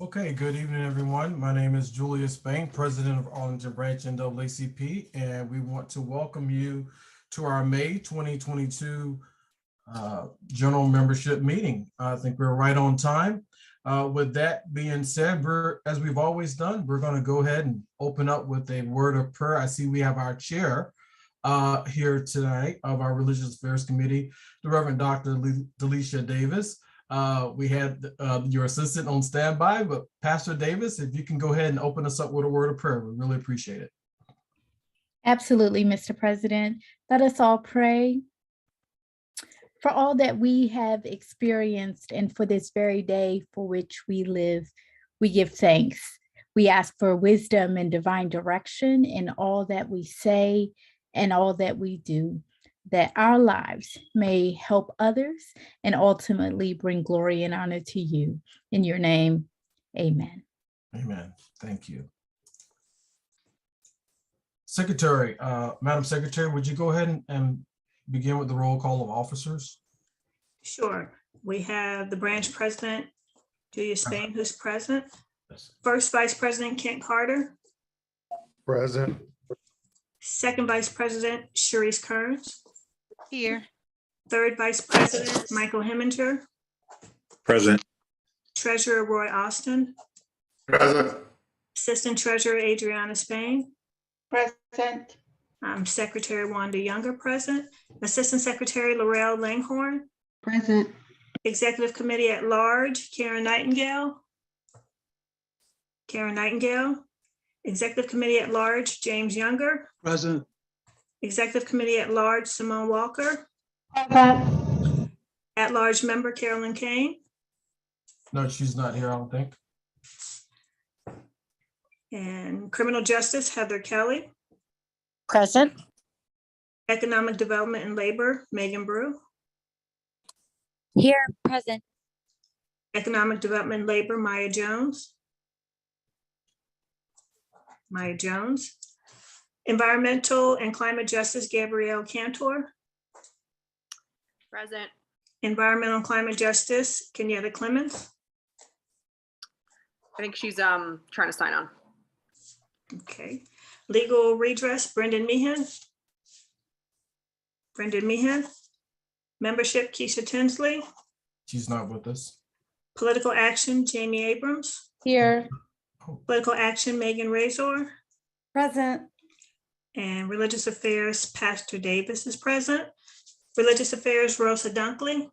Okay, good evening, everyone. My name is Julius, President of Arlington Branch NAACP, and we want to welcome you to our May 2022 General Membership Meeting. I think we're right on time. With that being said, as we've always done, we're going to go ahead and open up with a word of prayer. I see we have our chair here tonight of our Religious Affairs Committee, the Reverend Dr. Delisha Davis. We had your assistant on standby, but Pastor Davis, if you can go ahead and open us up with a word of prayer, we really appreciate it. Absolutely, Mr. President. Let us all pray. For all that we have experienced and for this very day for which we live, we give thanks. We ask for wisdom and divine direction in all that we say and all that we do, that our lives may help others and ultimately bring glory and honor to you. In your name, amen. Amen. Thank you. Secretary, Madam Secretary, would you go ahead and begin with the roll call of officers? Sure. We have the branch president, Julius, who's present. First Vice President Kent Carter. Present. Second Vice President Sharice Kearns. Here. Third Vice President Michael Heminger. Present. Treasurer Roy Austin. Present. Assistant Treasurer Adriana Spain. Present. Secretary Wanda Younger present. Assistant Secretary Laurel Langhorne. Present. Executive Committee at Large, Karen Nightingale. Executive Committee at Large, James Younger. Present. Executive Committee at Large, Simone Walker. Present. At Large Member Carolyn Kane. No, she's not here, I don't think. And Criminal Justice, Heather Kelly. Present. Economic Development and Labor, Megan Brew. Here. Present. Economic Development and Labor, Maya Jones. Environmental and Climate Justice, Gabrielle Cantor. Present. Environmental and Climate Justice, Kenyatta Clemens. I think she's trying to sign on. Okay. Legal Redress, Brendan Meehan. Membership, Keisha Tinsley. She's not with us. Political Action, Jamie Abrams. Here. Political Action, Megan Razor. Present. And Religious Affairs, Pastor Davis is present. Religious Affairs, Rosa Dunkley.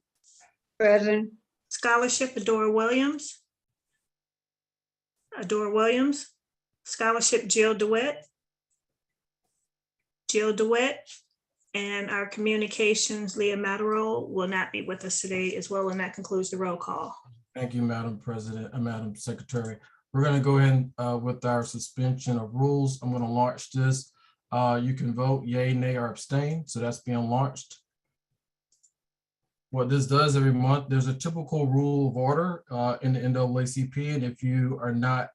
Present. Scholarship, Adora Williams. Scholarship, Jill DeWitt. And our communications, Leah Matterall, will not be with us today as well, and that concludes the roll call. Thank you, Madam President and Madam Secretary. We're going to go ahead with our suspension of rules. I'm going to launch this. You can vote yay, nay, or abstain. So that's being launched. What this does every month, there's a typical rule of order in the NAACP, and if you are not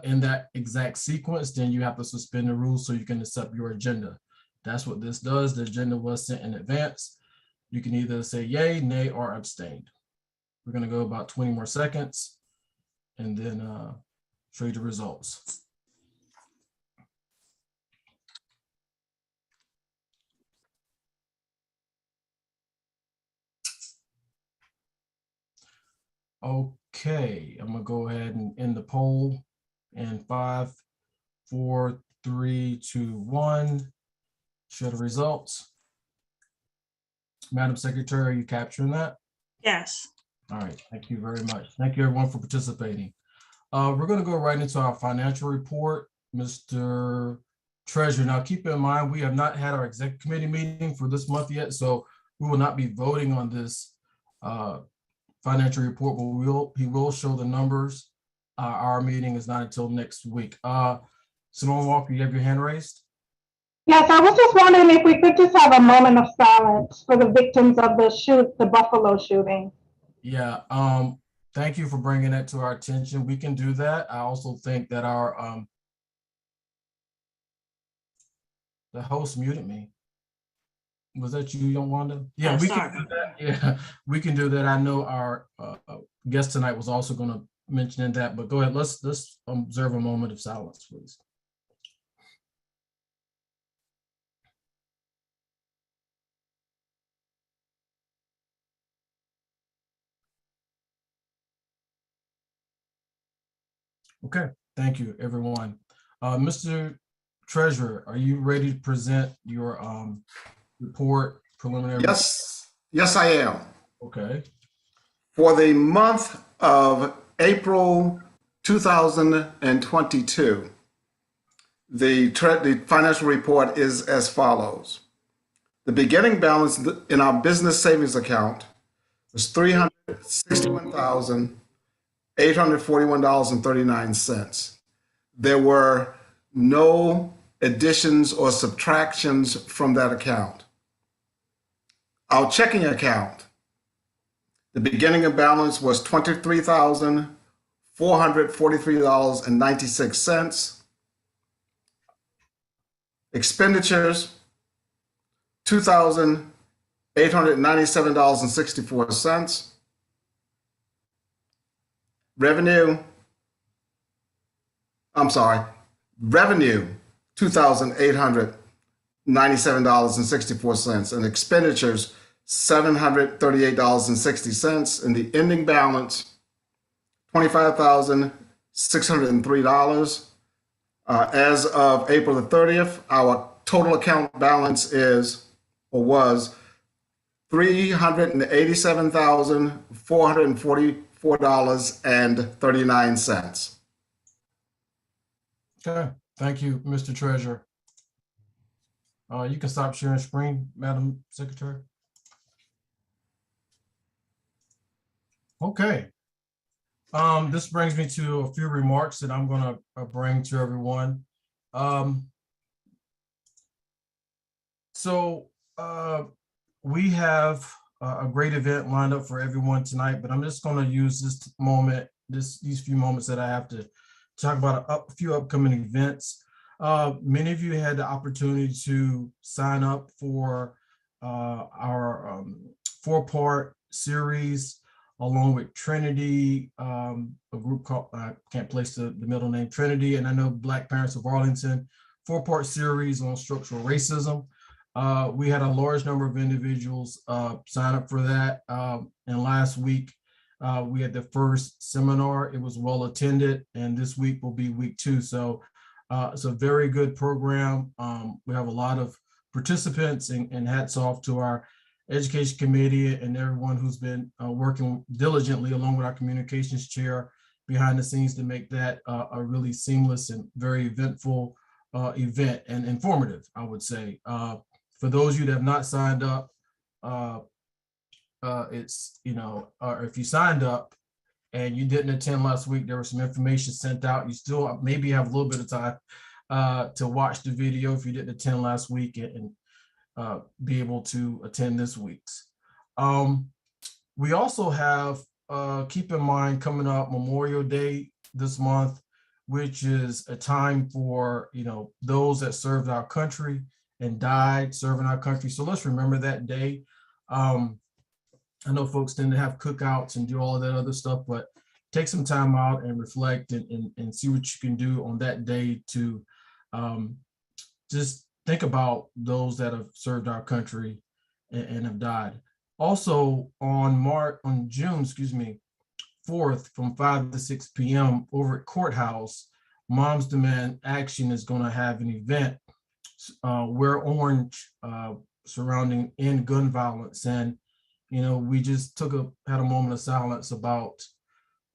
in that exact sequence, then you have to suspend the rules so you can accept your agenda. That's what this does. The agenda was sent in advance. You can either say yay, nay, or abstain. We're going to go about 20 more seconds and then show you the results. Okay, I'm gonna go ahead and end the poll in 5, 4, 3, 2, 1. Show the results. Madam Secretary, are you capturing that? Yes. All right, thank you very much. Thank you everyone for participating. We're gonna go right into our financial report. Mr. Treasurer, now keep in mind, we have not had our executive committee meeting for this month yet, so we will not be voting on this financial report, but he will show the numbers. Our meeting is not until next week. Simone Walker, you have your hand raised? Yes, I was just wondering if we could just have a moment of silence for the victims of the Buffalo shooting. Yeah, thank you for bringing that to our attention. We can do that. I also think that our the host muted me. Was that you, Wanda? Yeah, we can do that. Yeah, we can do that. I know our guest tonight was also going to mentioning that, but go ahead. Let's observe a moment of silence, please. Okay, thank you, everyone. Mr. Treasurer, are you ready to present your report preliminary? Yes, I am. Okay. For the month of April 2022, the financial report is as follows. The beginning balance in our business savings account was $361,841.39. There were no additions or subtractions from that account. Our checking account, the beginning of balance was $23,443.96. Expenditures, $2,897.64. Revenue, $2,897.64, and expenditures, $738.60, and the ending balance, $25,603. As of April the 30th, our total account balance was $387,444.39. Okay, thank you, Mr. Treasurer. You can stop sharing screen, Madam Secretary. Okay. This brings me to a few remarks that I'm going to bring to everyone. We have a great event lined up for everyone tonight, but I'm just going to use this moment, these few moments that I have to talk about a few upcoming events. Many of you had the opportunity to sign up for our 4-part series along with Trinity, a group called, I can't place the middle name, Trinity, and I know Black Parents of Arlington, 4-part series on structural racism. We had a large number of individuals sign up for that. And last week, we had the first seminar. It was well attended, and this week will be week 2. So it's a very good program. We have a lot of participants, and hats off to our education committee and everyone who's been working diligently along with our communications chair behind the scenes to make that a really seamless and very eventful event and informative, I would say. For those of you that have not signed up, it's, or if you signed up and you didn't attend last week, there was some information sent out. You still maybe have a little bit of time to watch the video if you didn't attend last week and be able to attend this week's. We also have, keep in mind, coming up Memorial Day this month, which is a time for, those that served our country and died serving our country. So let's remember that day. I know folks tend to have cookouts and do all of that other stuff, but take some time out and reflect and see what you can do on that day to just think about those that have served our country and have died. Also on June 4th from 5 to 6 p.m. over at Courthouse, Moms Demand Action is going to have an event, Wear Orange, surrounding end gun violence. And, we just had a moment of silence about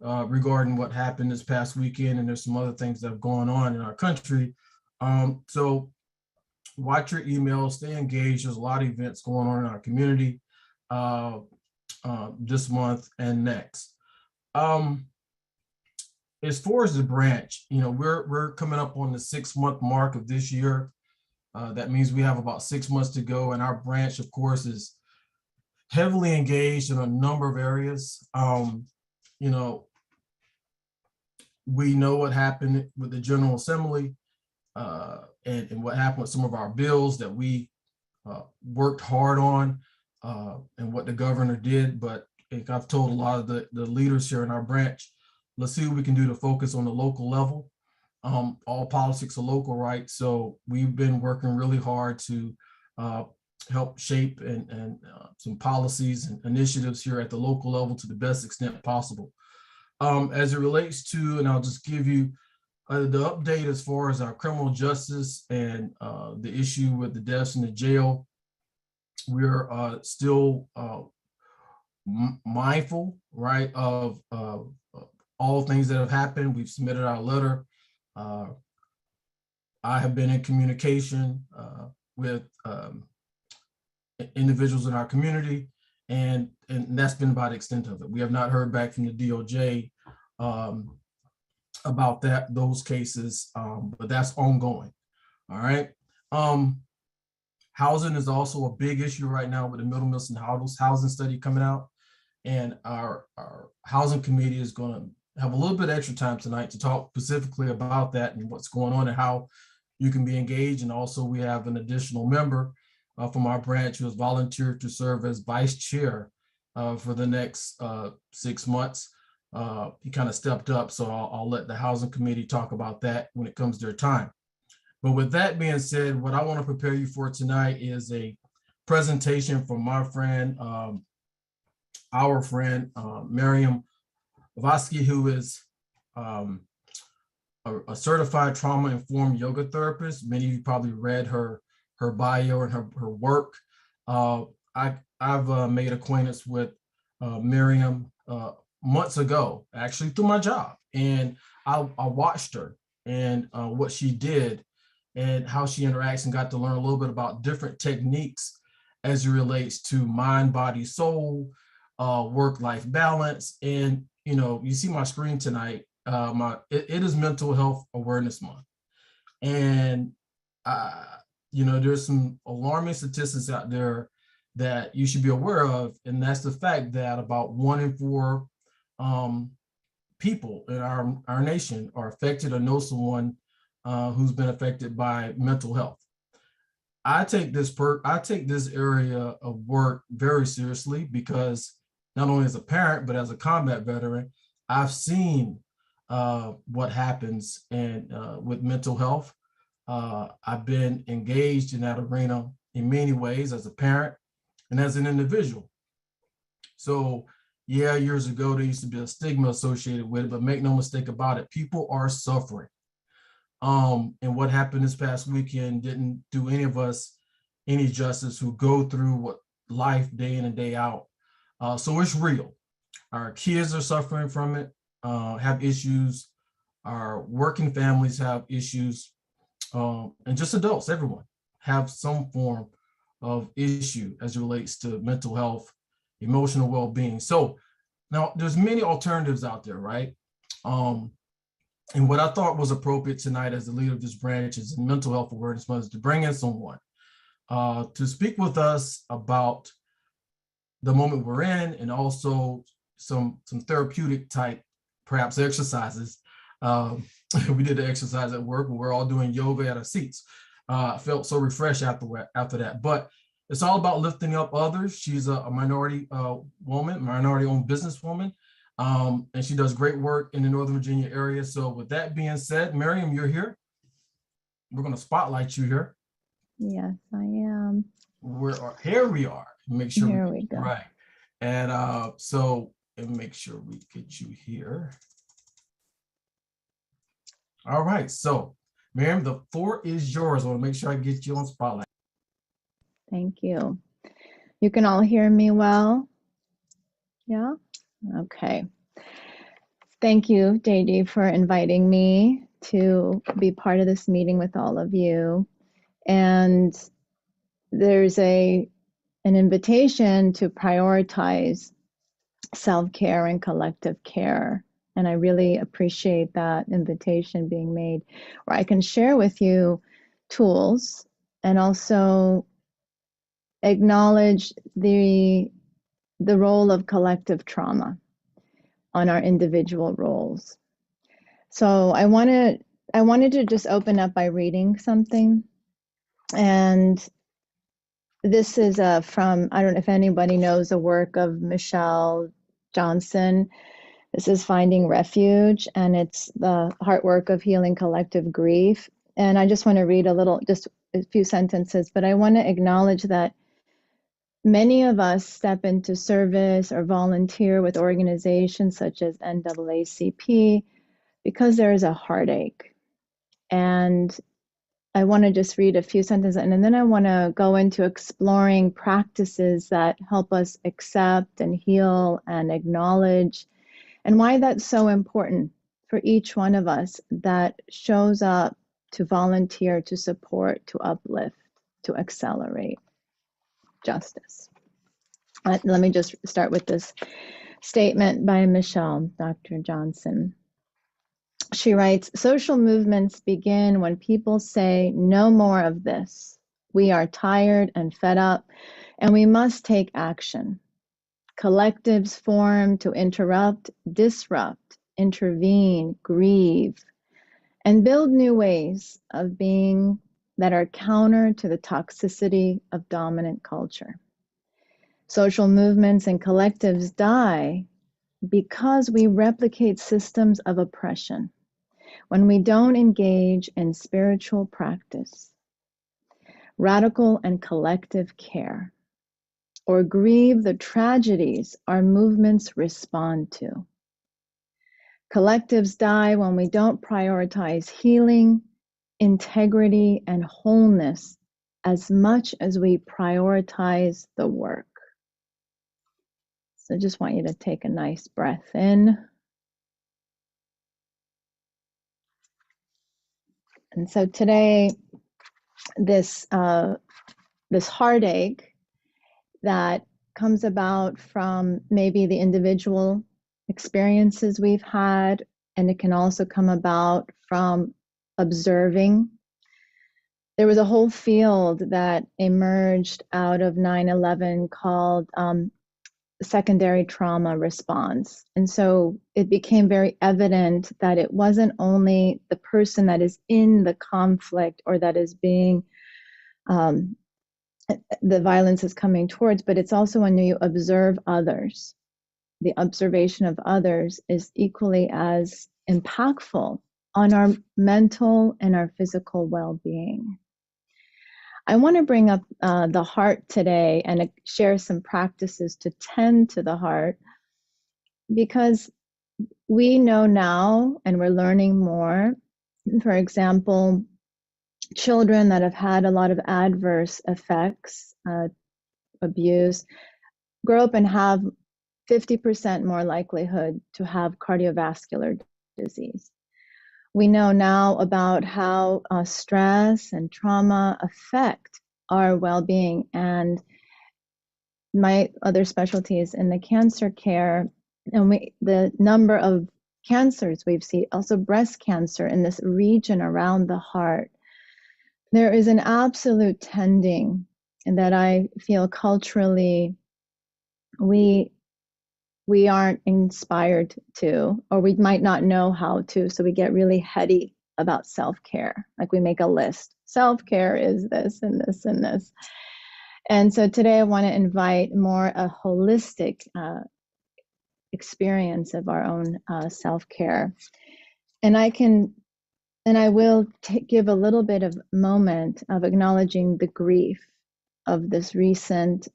regarding what happened this past weekend, and there's some other things that have gone on in our country. So watch your emails, stay engaged. There's a lot of events going on in our community this month and next. As far as the branch, we're coming up on the 6-month mark of this year. That means we have about 6 months to go, and our branch, of course, is heavily engaged in a number of areas. We know what happened with the General Assembly and what happened with some of our bills that we worked hard on and what the governor did. But I've told a lot of the leaders here in our branch, let's see what we can do to focus on the local level. All politics are local, right? So we've been working really hard to help shape and some policies and initiatives here at the local level to the best extent possible. As it relates to, and I'll just give you the update as far as our criminal justice and the issue with the deaths in the jail. We're still mindful, right, of all things that have happened. We've submitted our letter. I have been in communication with individuals in our community, and that's been about the extent of it. We have not heard back from the DOJ about those cases, but that's ongoing. All right. Housing is also a big issue right now with the Middle Milton housing study coming out, and our housing committee is going to have a little bit extra time tonight to talk specifically about that and what's going on and how you can be engaged. And also we have an additional member from our branch who has volunteered to serve as vice chair for the next 6 months. He kind of stepped up, so I'll let the housing committee talk about that when it comes their time. But with that being said, what I want to prepare you for tonight is a presentation from my friend, our friend, Miriam Vasky, who is a certified trauma-informed yoga therapist. Many of you probably read her bio and her work. I've made acquaintance with Miriam months ago, actually through my job, and I watched her and what she did and how she interacts, and got to learn a little bit about different techniques as it relates to mind, body, soul, work-life balance. And you see my screen tonight. It is Mental Health Awareness Month, and there's some alarming statistics out there that you should be aware of, and that's the fact that about 1 in 4 people in our nation are affected or know someone who's been affected by mental health. I take this area of work very seriously because not only as a parent, but as a combat veteran, I've seen what happens with mental health. I've been engaged in that arena in many ways as a parent and as an individual. So yeah, years ago, there used to be a stigma associated with it, but make no mistake about it, people are suffering. And what happened this past weekend didn't do any of us any justice who go through what life day in and day out. So it's real. Our kids are suffering from it, have issues. Our working families have issues, and just adults, everyone have some form of issue as it relates to mental health, emotional well-being. So now there's many alternatives out there, right? And what I thought was appropriate tonight as the leader of this branch is Mental Health Awareness Month, is to bring in someone to speak with us about the moment we're in, and also some therapeutic type, perhaps exercises. We did the exercise at work, but we're all doing yoga at our seats. I felt so refreshed after that. But it's all about lifting up others. She's a minority woman, minority-owned businesswoman. And she does great work in the Northern Virginia area. So with that being said, Miriam, you're here. We're going to spotlight you here. Yes, I am. Here we are. Make sure Here we go. Right. And and make sure we get you here. All right. So Miriam, the floor is yours. I want to make sure I get you on spotlight. Thank you. You can all hear me well? Yeah? Okay. Thank you, JD, for inviting me to be part of this meeting with all of you. And there's an invitation to prioritize self-care and collective care. And I really appreciate that invitation being made, where I can share with you tools and also acknowledge the role of collective trauma on our individual roles. So I wanted to just open up by reading something. And this is from, I don't know if anybody knows the work of Michelle Johnson. This is Finding Refuge, and it's the heart work of healing collective grief. And I just want to read just a few sentences, but I want to acknowledge that many of us step into service or volunteer with organizations such as NAACP because there is a heartache. And I want to just read a few sentences, and then I want to go into exploring practices that help us accept and heal and acknowledge, and why that's so important for each one of us that shows up to volunteer, to support, to uplift, to accelerate justice. Let me just start with this statement by Michelle, Dr. Johnson. She writes, social movements begin when people say, no more of this. We are tired and fed up, and we must take action. Collectives form to interrupt, disrupt, intervene, grieve, and build new ways of being that are counter to the toxicity of dominant culture. Social movements and collectives die because we replicate systems of oppression when we don't engage in spiritual practice, radical and collective care, or grieve the tragedies our movements respond to. Collectives die when we don't prioritize healing, integrity, and wholeness as much as we prioritize the work. So just want you to take a nice breath in. And so today, this heartache that comes about from maybe the individual experiences we've had, and it can also come about from observing. There was a whole field that emerged out of 9/11 called secondary trauma response. And so it became very evident that it wasn't only the person that is in the conflict or that is being, the violence is coming towards, but it's also when you observe others. The observation of others is equally as impactful on our mental and our physical well-being. I want to bring up the heart today and share some practices to tend to the heart, because we know now, and we're learning more, for example, children that have had a lot of adverse effects, abuse, grow up and have 50% more likelihood to have cardiovascular disease. We know now about how stress and trauma affect our well-being, and my other specialty is in the cancer care, and the number of cancers we've seen, also breast cancer in this region around the heart. There is an absolute tending that I feel culturally we aren't inspired to, or we might not know how to, so we get really heady about self-care. Like we make a list. Self-care is this and this and this. And so today I want to invite more a holistic experience of our own self-care. And I will give a little bit of moment of acknowledging the grief of this recent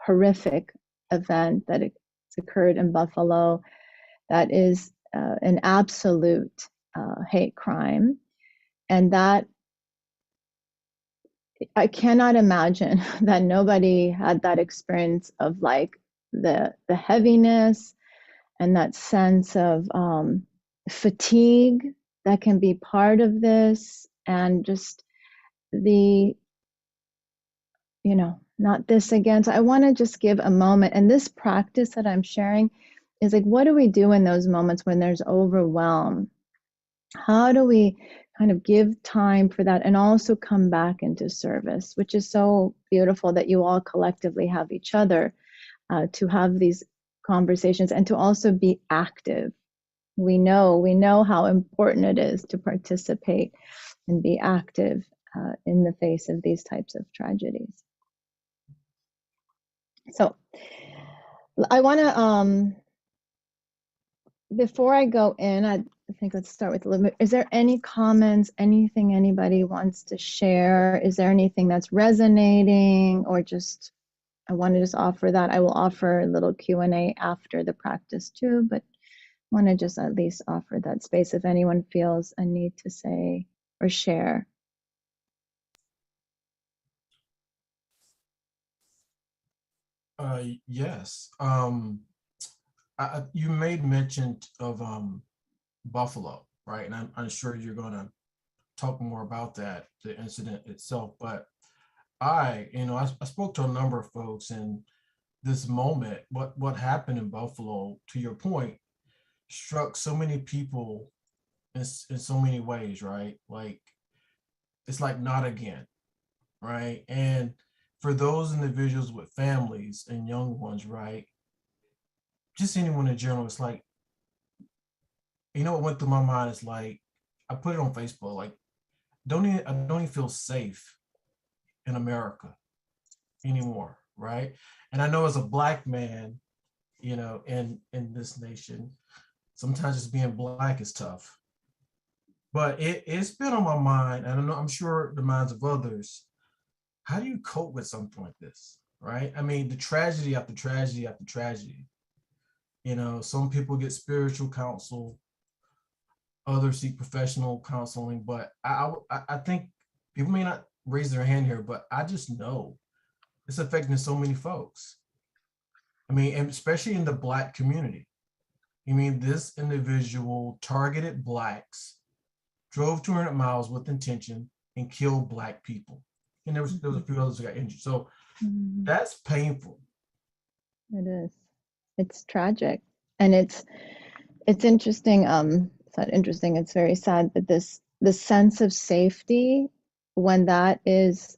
horrific event that occurred in Buffalo. That is an absolute hate crime. And that I cannot imagine that nobody had that experience of like the heaviness and that sense of fatigue that can be part of this, and just the, not this again. So I want to just give a moment, and this practice that I'm sharing is like, what do we do in those moments when there's overwhelm? How do we kind of give time for that and also come back into service, which is so beautiful that you all collectively have each other to have these conversations and to also be active. We know how important it is to participate and be active in the face of these types of tragedies. So I want to before I go in, I think let's start with limit. Is there any comments, anything anybody wants to share? Is there anything that's resonating, or just, I want to just offer that. I will offer a little Q&A after the practice too, but want to just at least offer that space if anyone feels a need to say or share. Yes. You made mention of Buffalo, right? And I'm sure you're going to talk more about that, the incident itself. But I spoke to a number of folks, and this moment, what happened in Buffalo, to your point, struck so many people in so many ways, right? Like, it's like not again, right? And for those individuals with families and young ones, right? Just anyone in general, it's like, what went through my mind is like, I put it on Facebook, like, I don't even feel safe in America anymore, right? And I know as a Black man, in this nation, sometimes just being Black is tough. But it's been on my mind, and I'm sure the minds of others. How do you cope with something like this, right? I mean, the tragedy after tragedy after tragedy. Some people get spiritual counsel, others seek professional counseling, but I think people may not raise their hand here, but I just know it's affecting so many folks. I mean, and especially in the Black community. I mean, this individual targeted Blacks, drove 200 miles with intention, and killed Black people. And there was a few others that got injured. So that's painful. It is. It's tragic. And it's interesting. It's not interesting, it's very sad, but the sense of safety, when that is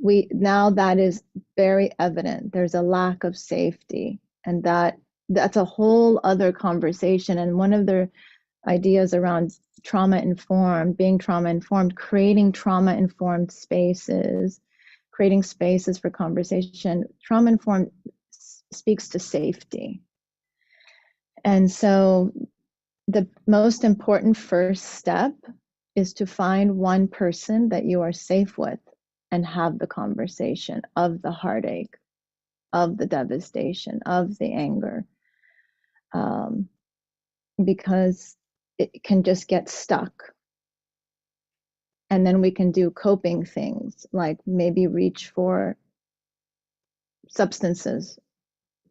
that is very evident. There's a lack of safety, and that's a whole other conversation. And one of the ideas around being trauma informed, creating trauma informed spaces, creating spaces for conversation. Trauma informed speaks to safety. And so the most important first step is to find one person that you are safe with and have the conversation of the heartache, of the devastation, of the anger, because it can just get stuck. And then we can do coping things, like maybe reach for substances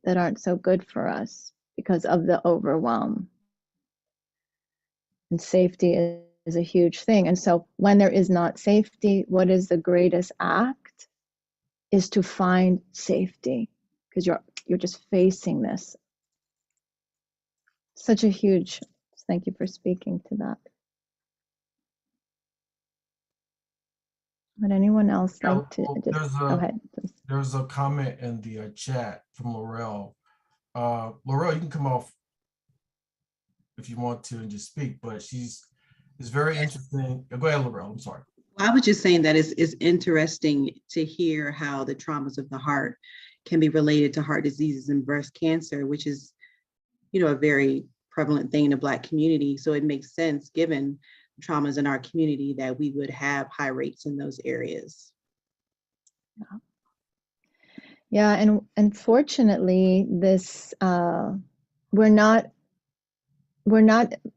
that aren't so good for us because of the overwhelm. And safety is a huge thing. And so when there is not safety, what is the greatest act is to find safety, because you're just facing this. Such a huge, thank you for speaking to that. Would anyone else like to just go ahead, please? There's a comment in the chat from Laurel. Laurel, you can come off if you want to and just speak, but it's very interesting. Go ahead, Laurel, I'm sorry. I was just saying that it's interesting to hear how the traumas of the heart can be related to heart diseases and breast cancer, which is, a very prevalent thing in the Black community. So it makes sense, given traumas in our community, that we would have high rates in those areas. Yeah, and unfortunately, this we're not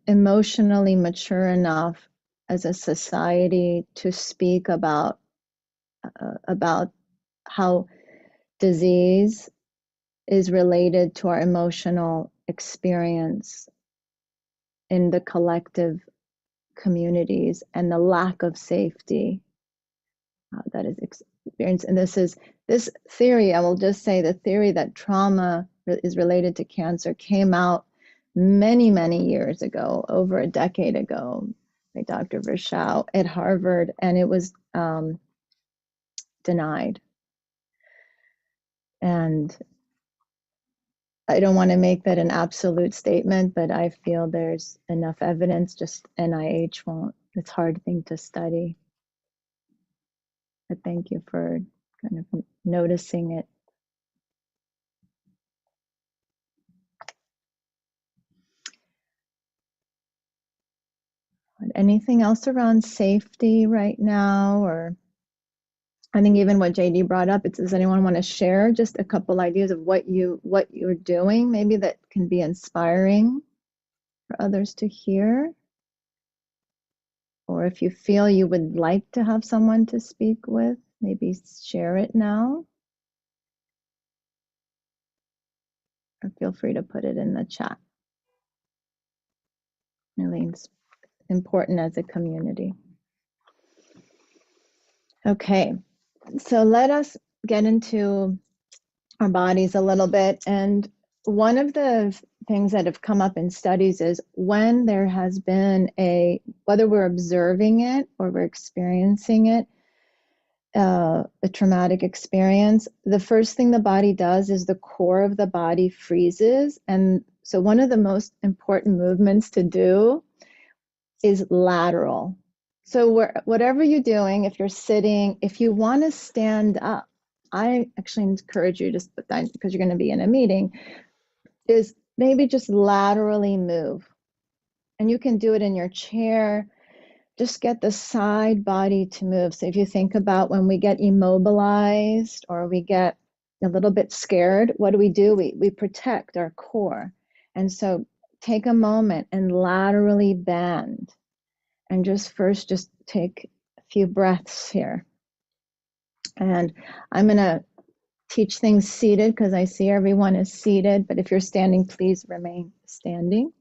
emotionally mature enough as a society to speak about how disease is related to our emotional experience in the collective communities, and the lack of safety that is experienced. And this theory, I will just say, the theory that trauma is related to cancer came out many, many years ago, over a decade ago, by Dr. Virchow at Harvard, and it was denied. And I don't want to make that an absolute statement, but I feel there's enough evidence, just NIH won't, it's a hard thing to study. But thank you for kind of noticing it. anything else around safety right now? Or I think even what JD brought up, does anyone want to share just a couple ideas of what you're doing, maybe that can be inspiring for others to hear? Or if you feel you would like to have someone to speak with, maybe share it now. Or feel free to put it in the chat. Really important as a community. Okay, so let us get into our bodies a little bit. And one of the things that have come up in studies is when there has been whether we're observing it or we're experiencing it, a traumatic experience, the first thing the body does is the core of the body freezes. And so one of the most important movements to do is lateral. So whatever you're doing, if you're sitting, if you want to stand up, I actually encourage you, just because you're going to be in a meeting, is maybe just laterally move. And you can do it in your chair. Just get the side body to move. So if you think about when we get immobilized or we get a little bit scared, what do? We protect our core. And so take a moment and laterally bend. And just take a few breaths here. And I'm going to teach things seated because I see everyone is seated. But if you're standing, please remain standing.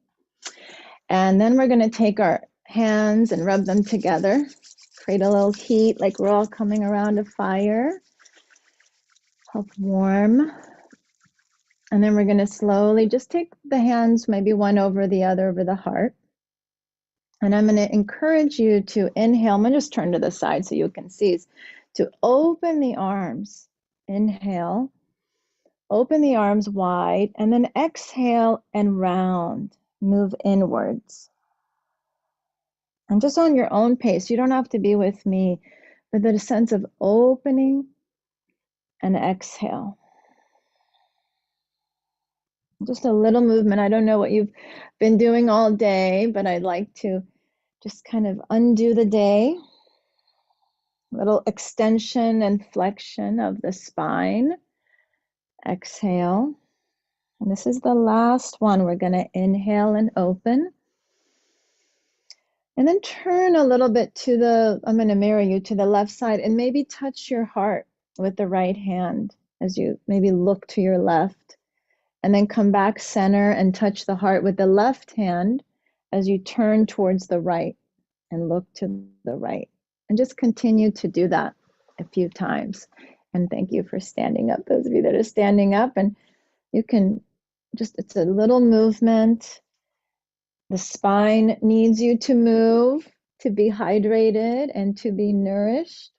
And then we're going to take our hands and rub them together, create a little heat like we're all coming around a fire, help warm. And then we're going to slowly just take the hands, maybe one over the other over the heart. And I'm going to encourage you to inhale. I'm going to just turn to the side so you can see, to open the arms. Inhale, open the arms wide, and then exhale and round, move inwards. And just on your own pace, you don't have to be with me, but the sense of opening and exhale. Just a little movement. I don't know what you've been doing all day, but I'd like to just kind of undo the day. Little extension and flexion of the spine. Exhale. And this is the last one. We're going to inhale and open. And then turn a little bit I'm going to mirror you to the left side and maybe touch your heart with the right hand as you maybe look to your left. And then come back center and touch the heart with the left hand as you turn towards the right and look to the right. And just continue to do that a few times. And thank you for standing up, those of you that are standing up. And you can it's a little movement. The spine needs you to move, to be hydrated and to be nourished.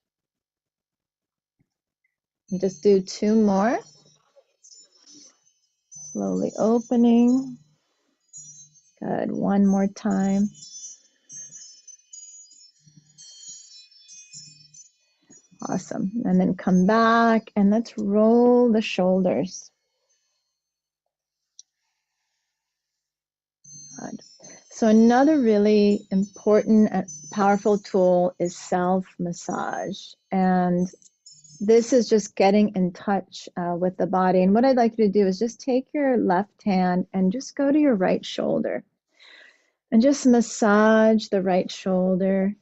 And just do 2 more. Slowly opening. Good. 1 more time. Awesome. And then come back and let's roll the shoulders. Good. So another really important and powerful tool is self-massage. And this is just getting in touch with the body. And what I'd like you to do is just take your left hand and just go to your right shoulder. And just massage the right shoulder.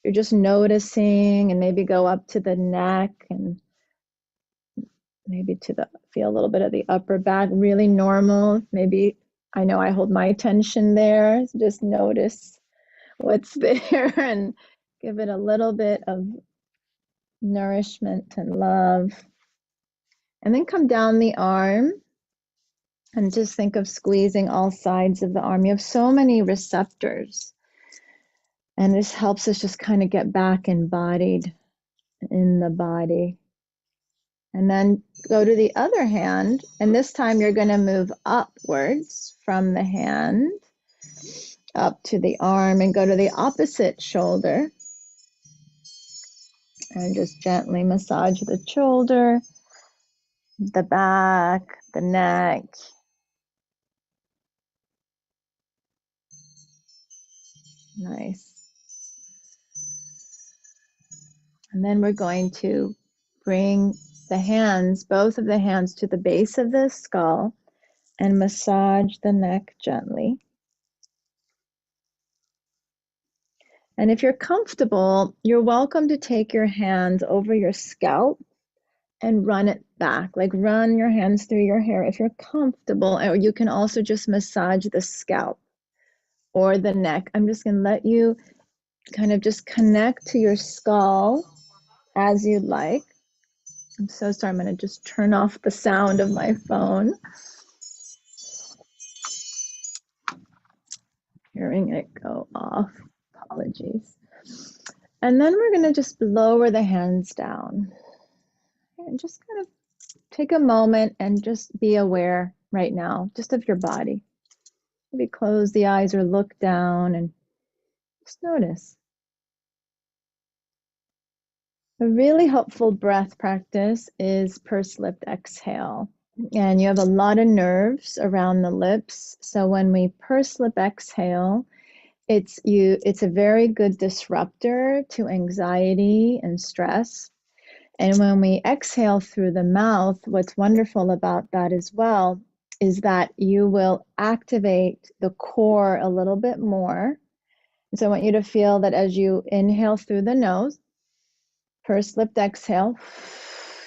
You're just noticing, and maybe go up to the neck and maybe feel a little bit of the upper back, really normal. Maybe, I know I hold my attention there. Just notice what's there and give it a little bit of nourishment and love. And then come down the arm and just think of squeezing all sides of the arm. You have so many receptors. And this helps us just kind of get back embodied in the body. And then go to the other hand. And this time you're going to move upwards from the hand up to the arm and go to the opposite shoulder. And just gently massage the shoulder, the back, the neck. Nice. And then we're going to bring the hands, both of the hands, to the base of the skull and massage the neck gently. And if you're comfortable, you're welcome to take your hands over your scalp and run it back, like run your hands through your hair if you're comfortable. Or you can also just massage the scalp or the neck. I'm just going to let you kind of just connect to your skull as you'd like. I'm so sorry. I'm going to just turn off the sound of my phone. Hearing it go off. Apologies. And then we're going to just lower the hands down. And just kind of take a moment and just be aware right now, just of your body. Maybe close the eyes or look down and just notice. A really helpful breath practice is pursed-lipped exhale. And you have a lot of nerves around the lips. So when we purse-lip exhale, it's a very good disruptor to anxiety and stress. And when we exhale through the mouth, what's wonderful about that as well is that you will activate the core a little bit more. And so I want you to feel that as you inhale through the nose, pursed-lipped exhale,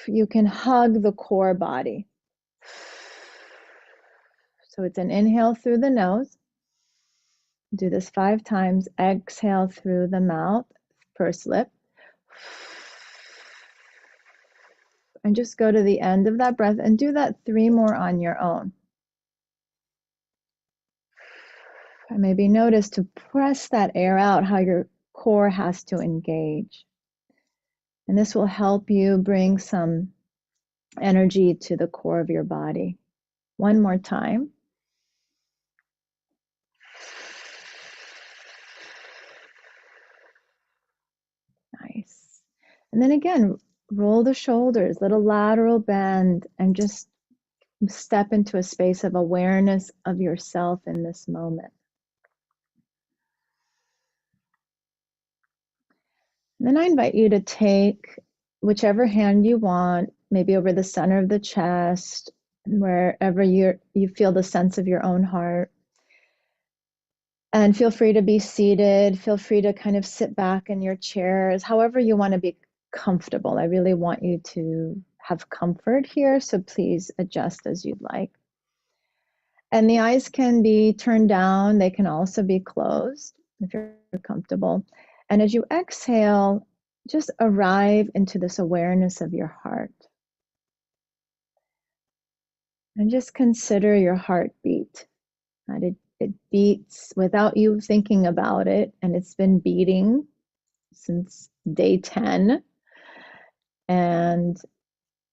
you can hug the core body. So it's an inhale through the nose. Do this 5 times. Exhale through the mouth, pursed lip. And just go to the end of that breath and do that 3 more on your own. And maybe notice to press that air out, how your core has to engage. And this will help you bring some energy to the core of your body. 1 more time. Nice. And then again, roll the shoulders, little lateral bend, and just step into a space of awareness of yourself in this moment. And then I invite you to take whichever hand you want, maybe over the center of the chest, wherever you feel the sense of your own heart. And feel free to be seated. Feel free to kind of sit back in your chairs, however you want to be comfortable. I really want you to have comfort here, so please adjust as you'd like. And the eyes can be turned down. They can also be closed if you're comfortable. And as you exhale, just arrive into this awareness of your heart. And just consider your heartbeat. That it beats without you thinking about it, and it's been beating since day 10. And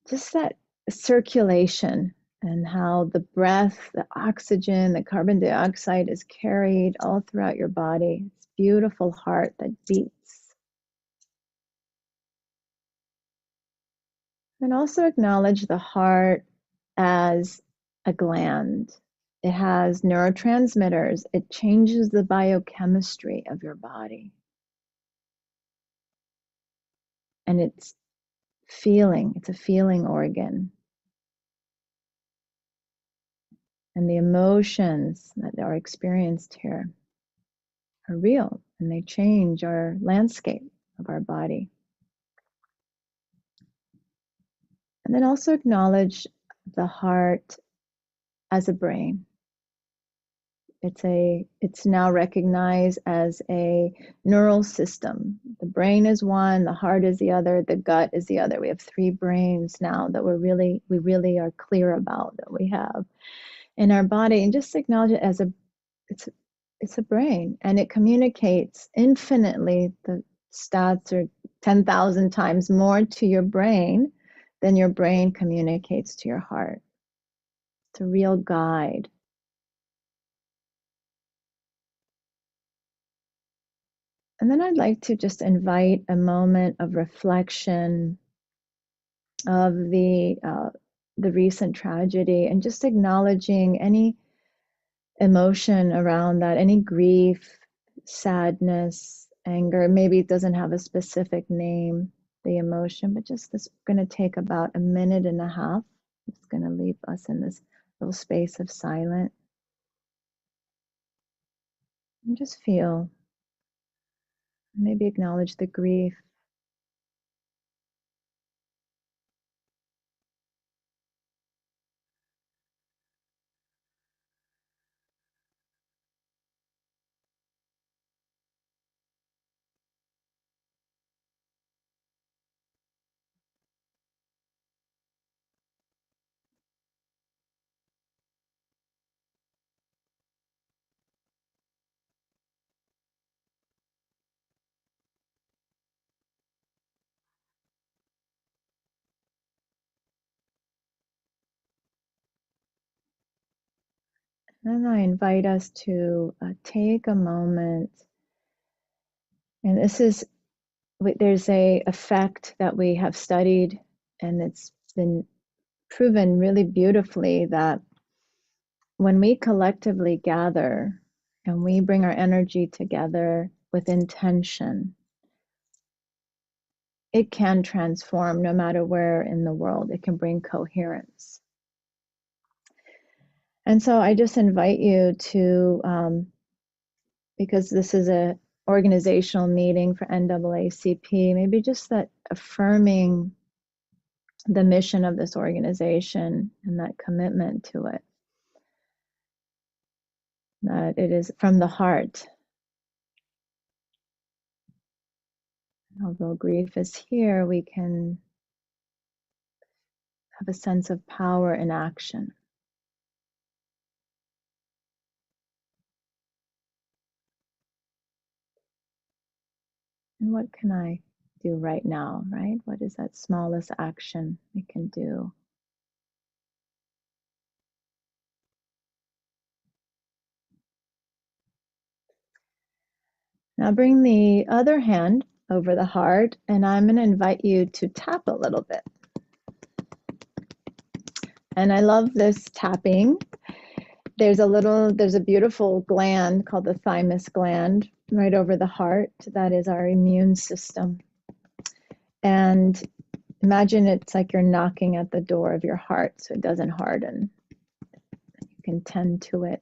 just that circulation and how the breath, the oxygen, the carbon dioxide is carried all throughout your body. It's a beautiful heart that beats. And also acknowledge the heart as a gland. It has neurotransmitters. It changes the biochemistry of your body. And it's a feeling organ. And the emotions that are experienced here are real, and they change our landscape of our body. And then also acknowledge the heart as a brain. It's now recognized as a neural system. The brain is one, the heart is the other, the gut is the other. We have 3 brains now that we really are clear about that we have in our body, and just acknowledge it as it's a brain, and it communicates infinitely. The stats are 10,000 times more to your brain than your brain communicates to your heart. It's a real guide. And then I'd like to just invite a moment of reflection of the recent tragedy, and just acknowledging any emotion around that, any grief, sadness, anger. Maybe it doesn't have a specific name, the emotion, but just this going to take about a minute and a half. It's going to leave us in this little space of silence. And just feel, maybe acknowledge the grief. And I invite us to take a moment, and this is, there's a effect that we have studied, and it's been proven really beautifully that when we collectively gather and we bring our energy together with intention, it can transform no matter where in the world. It can bring coherence. And so I just invite you to, because this is a organizational meeting for NAACP, maybe just that affirming the mission of this organization and that commitment to it, that it is from the heart. Although grief is here, we can have a sense of power in action. And what can I do right now, right? What is that smallest action we can do? Now bring the other hand over the heart, and I'm going to invite you to tap a little bit. And I love this tapping. There's a beautiful gland called the thymus gland right over the heart. That is our immune system. And imagine it's like you're knocking at the door of your heart so it doesn't harden. You can tend to it.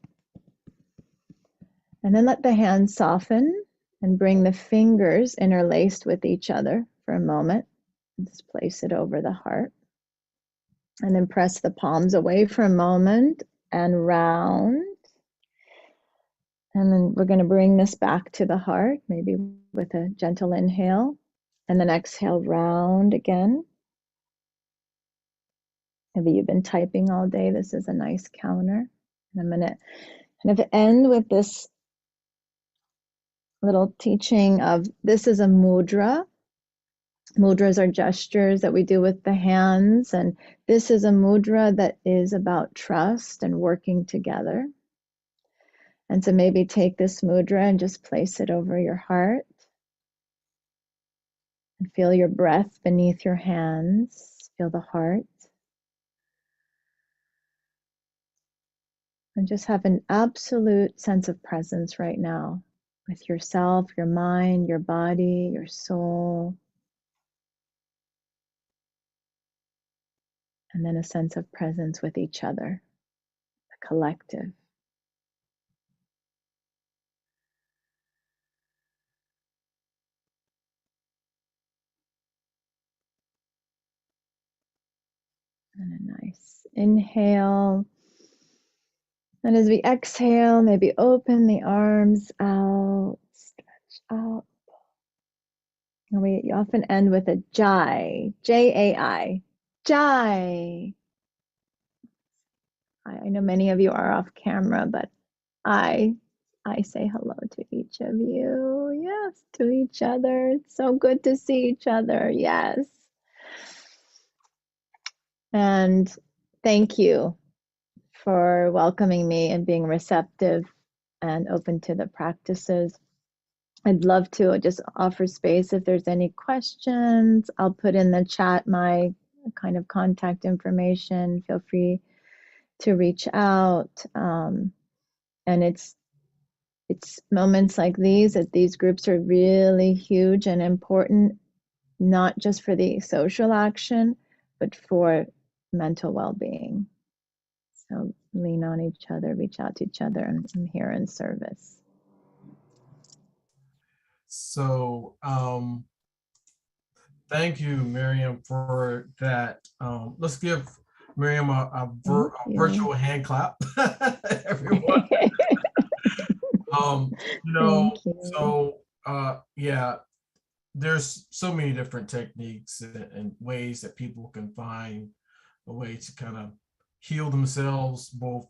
And then let the hands soften and bring the fingers interlaced with each other for a moment. Just place it over the heart. And then press the palms away for a moment and round. And then we're going to bring this back to the heart, maybe with a gentle inhale. And then exhale, round again. Maybe you've been typing all day. This is a nice counter. And I'm going to kind of end with this little teaching of, this is a mudra. Mudras are gestures that we do with the hands, and this is a mudra that is about trust and working together. And so maybe take this mudra and just place it over your heart. And feel your breath beneath your hands. Feel the heart. And just have an absolute sense of presence right now with yourself, your mind, your body, your soul. And then a sense of presence with each other, the collective. And a nice inhale. And as we exhale, maybe open the arms out, stretch out. And we often end with a jai, J-A-I, jai. I know many of you are off camera, but I say hello to each of you. Yes, to each other. It's so good to see each other. Yes. And thank you for welcoming me and being receptive and open to the practices. I'd love to just offer space if there's any questions. I'll put in the chat my kind of contact information. Feel free to reach out. And it's it's moments like these that these groups are really huge and important, not just for the social action, but for mental well-being. So lean on each other, reach out to each other, and I'm here in service. So thank you, Miriam, for that. Let's give Miriam a virtual hand clap, everyone. You know, Thank you. so yeah, there's so many different techniques and ways that people can find a way to kind of heal themselves, both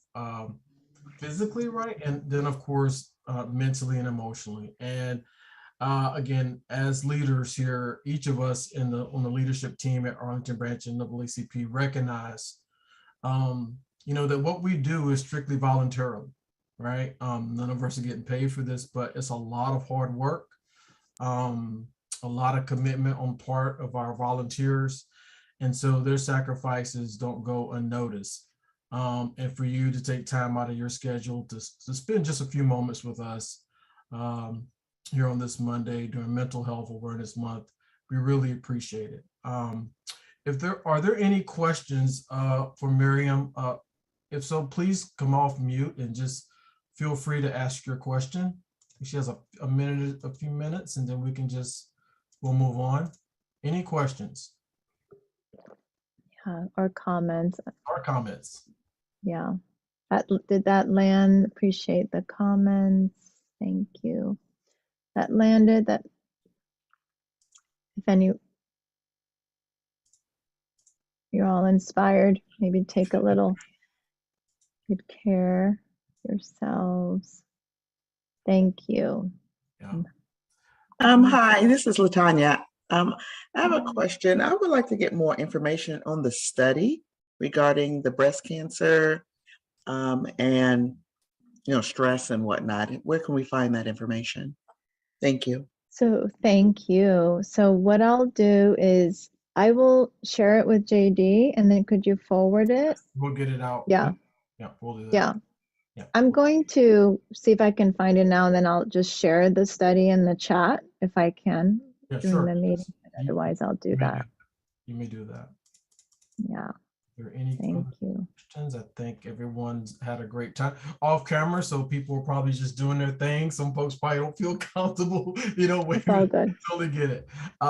physically, right, and then of course mentally and emotionally. And again, as leaders here, each of us on the leadership team at Arlington Branch and NAACP recognize, you know, that what we do is strictly voluntarily, right? None of us are getting paid for this, but it's a lot of hard work, a lot of commitment on part of our volunteers. And so their sacrifices don't go unnoticed. And for you to take time out of your schedule to spend just a few moments with us here on this Monday during Mental Health Awareness Month, we really appreciate it. Are there any questions for Miriam? If so, please come off mute and just feel free to ask your question. She has a few minutes, and then we'll move on. Any questions? Or comments. Or comments. Yeah. Did that land? Appreciate the comments. Thank you. That landed. That if you're all inspired, maybe take a little good care of yourselves. Thank you. Yeah. Hi, this is Latanya. I have a question. I would like to get more information on the study regarding the breast cancer and stress and whatnot. Where can we find that information? Thank you. So thank you. So what I'll do is I will share it with JD, and then could you forward it? We'll get it out. Yeah. Yeah, we'll do that. Yeah. Yeah. I'm going to see if I can find it now, and then I'll just share the study in the chat if I can during the meeting. Otherwise, I'll do that. You may do that. Yeah. Are there any Thank you. questions? I think everyone's had a great time off camera, so people are probably just doing their thing. Some folks probably don't feel comfortable, It's all good. Totally get it.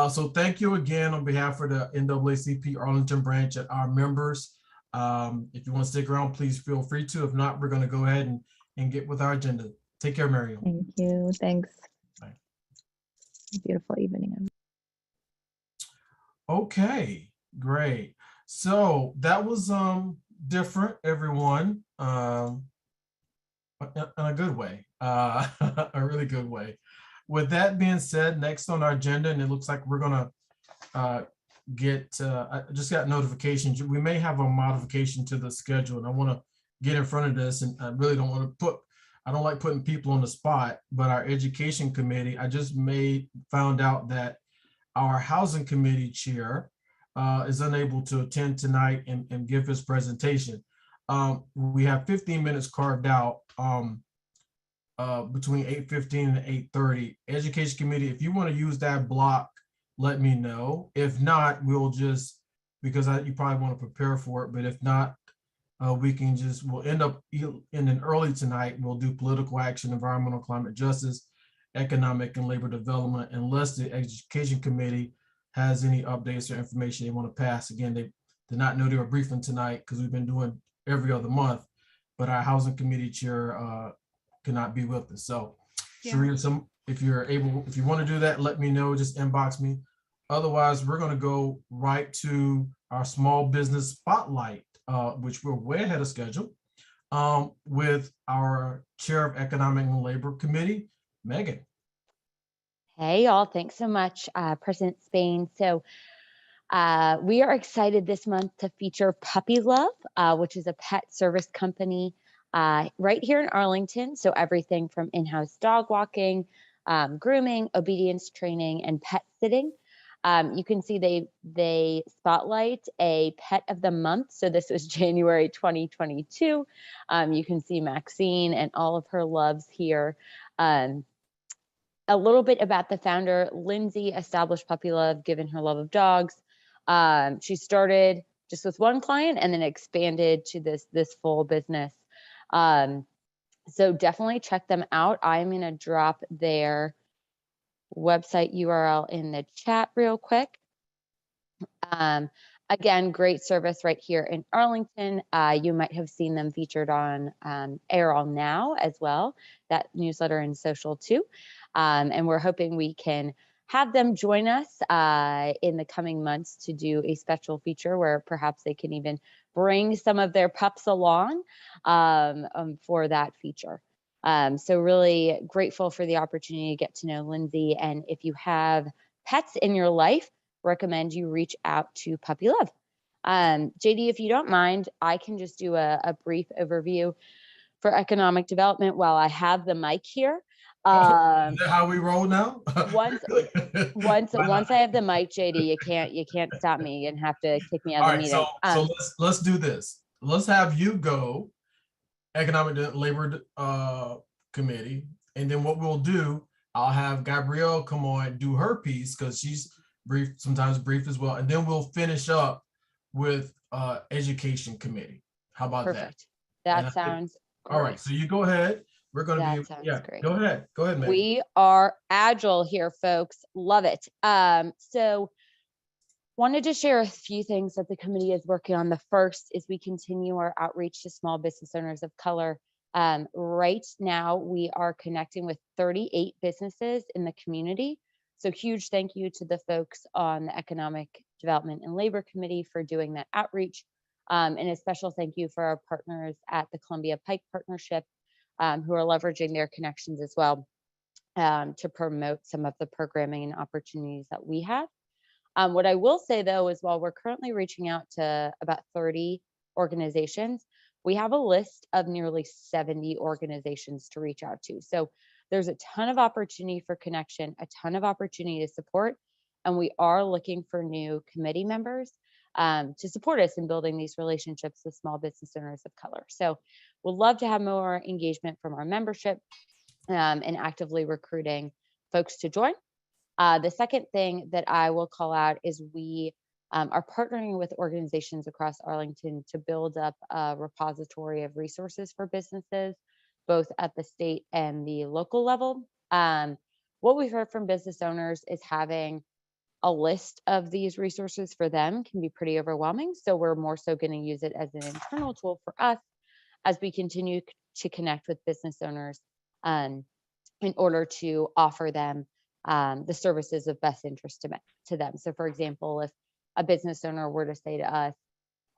So thank you again on behalf of the NAACP Arlington Branch and our members. If you want to stick around, please feel free to. If not, we're going to go ahead and get with our agenda. Take care, Miriam. Thank you. Thanks. Bye. Beautiful evening. Okay, great. So that was different, everyone, in a good way, a really good way. With that being said, next on our agenda, and it looks like we're gonna I just got notifications. We may have a modification to the schedule, and I want to get in front of this, and I really don't want to I don't like putting people on the spot, but our education committee, I just found out that our housing committee chair is unable to attend tonight and give his presentation. We have 15 minutes carved out between 8:15 and 8:30. Education committee, if you want to use that block, let me know. If not, we'll just, because you probably want to prepare for it, but if not, we'll end up ending early tonight. We'll do political action, environmental climate justice, economic and labor development, unless the education committee has any updates or information they want to pass. Again, they did not know they were briefing tonight because we've been doing every other month, but our housing committee chair cannot be with us. So Sharia, if you want to do that, let me know, just inbox me. Otherwise, we're going to go right to our small business spotlight, which we're way ahead of schedule, with our chair of economic and labor committee, Megan. Hey, y'all. Thanks so much, President Spain. So we are excited this month to feature Puppy Love, which is a pet service company right here in Arlington. So everything from in-house dog walking, grooming, obedience training, and pet sitting. You can see they spotlight a pet of the month. So this was January 2022. You can see Maxine and all of her loves here. A little bit about the founder. Lindsay established Puppy Love given her love of dogs. She started just with one client and then expanded to this full business. So definitely check them out. I'm going to drop their website URL in the chat real quick. Again, great service right here in Arlington. You might have seen them featured on AirAll Now as well, that newsletter and social too. And we're hoping we can have them join us in the coming months to do a special feature where perhaps they can even bring some of their pups along for that feature. So really grateful for the opportunity to get to know Lindsay. And if you have pets in your life, recommend you reach out to Puppy Love. JD, if you don't mind, I can just do a brief overview for economic development while I have the mic here. Is that how we roll now? Once I have the mic, JD, you can't stop me and have to kick me out of the meeting. So let's do this. Let's have you go Economic Labor Committee, and then what we'll do, I'll have Gabrielle come on do her piece because she's brief, sometimes brief as well, and then we'll finish up with Education Committee. How about Perfect. that? That sounds all right. So you go ahead. We're going to be great. Go ahead, Megan. We are agile here, folks. Love it. So wanted to share a few things that the committee is working on. The first is we continue our outreach to small business owners of color. Right now, we are connecting with 38 businesses in the community. So huge thank you to the folks on the Economic Development and Labor Committee for doing that outreach. And a special thank you for our partners at the Columbia Pike Partnership, who are leveraging their connections as well to promote some of the programming and opportunities that we have. What I will say though is while we're currently reaching out to about 30 organizations, we have a list of nearly 70 organizations to reach out to. So there's a ton of opportunity for connection, a ton of opportunity to support, and we are looking for new committee members to support us in building these relationships with small business owners of color. So we'd love to have more engagement from our membership and actively recruiting folks to join. The second thing that I will call out is we are partnering with organizations across Arlington to build up a repository of resources for businesses, both at the state and the local level. What we've heard from business owners is having a list of these resources for them can be pretty overwhelming. So we're more so going to use it as an internal tool for us as we continue to connect with business owners in order to offer them the services of best interest to them. So for example, if a business owner were to say to us,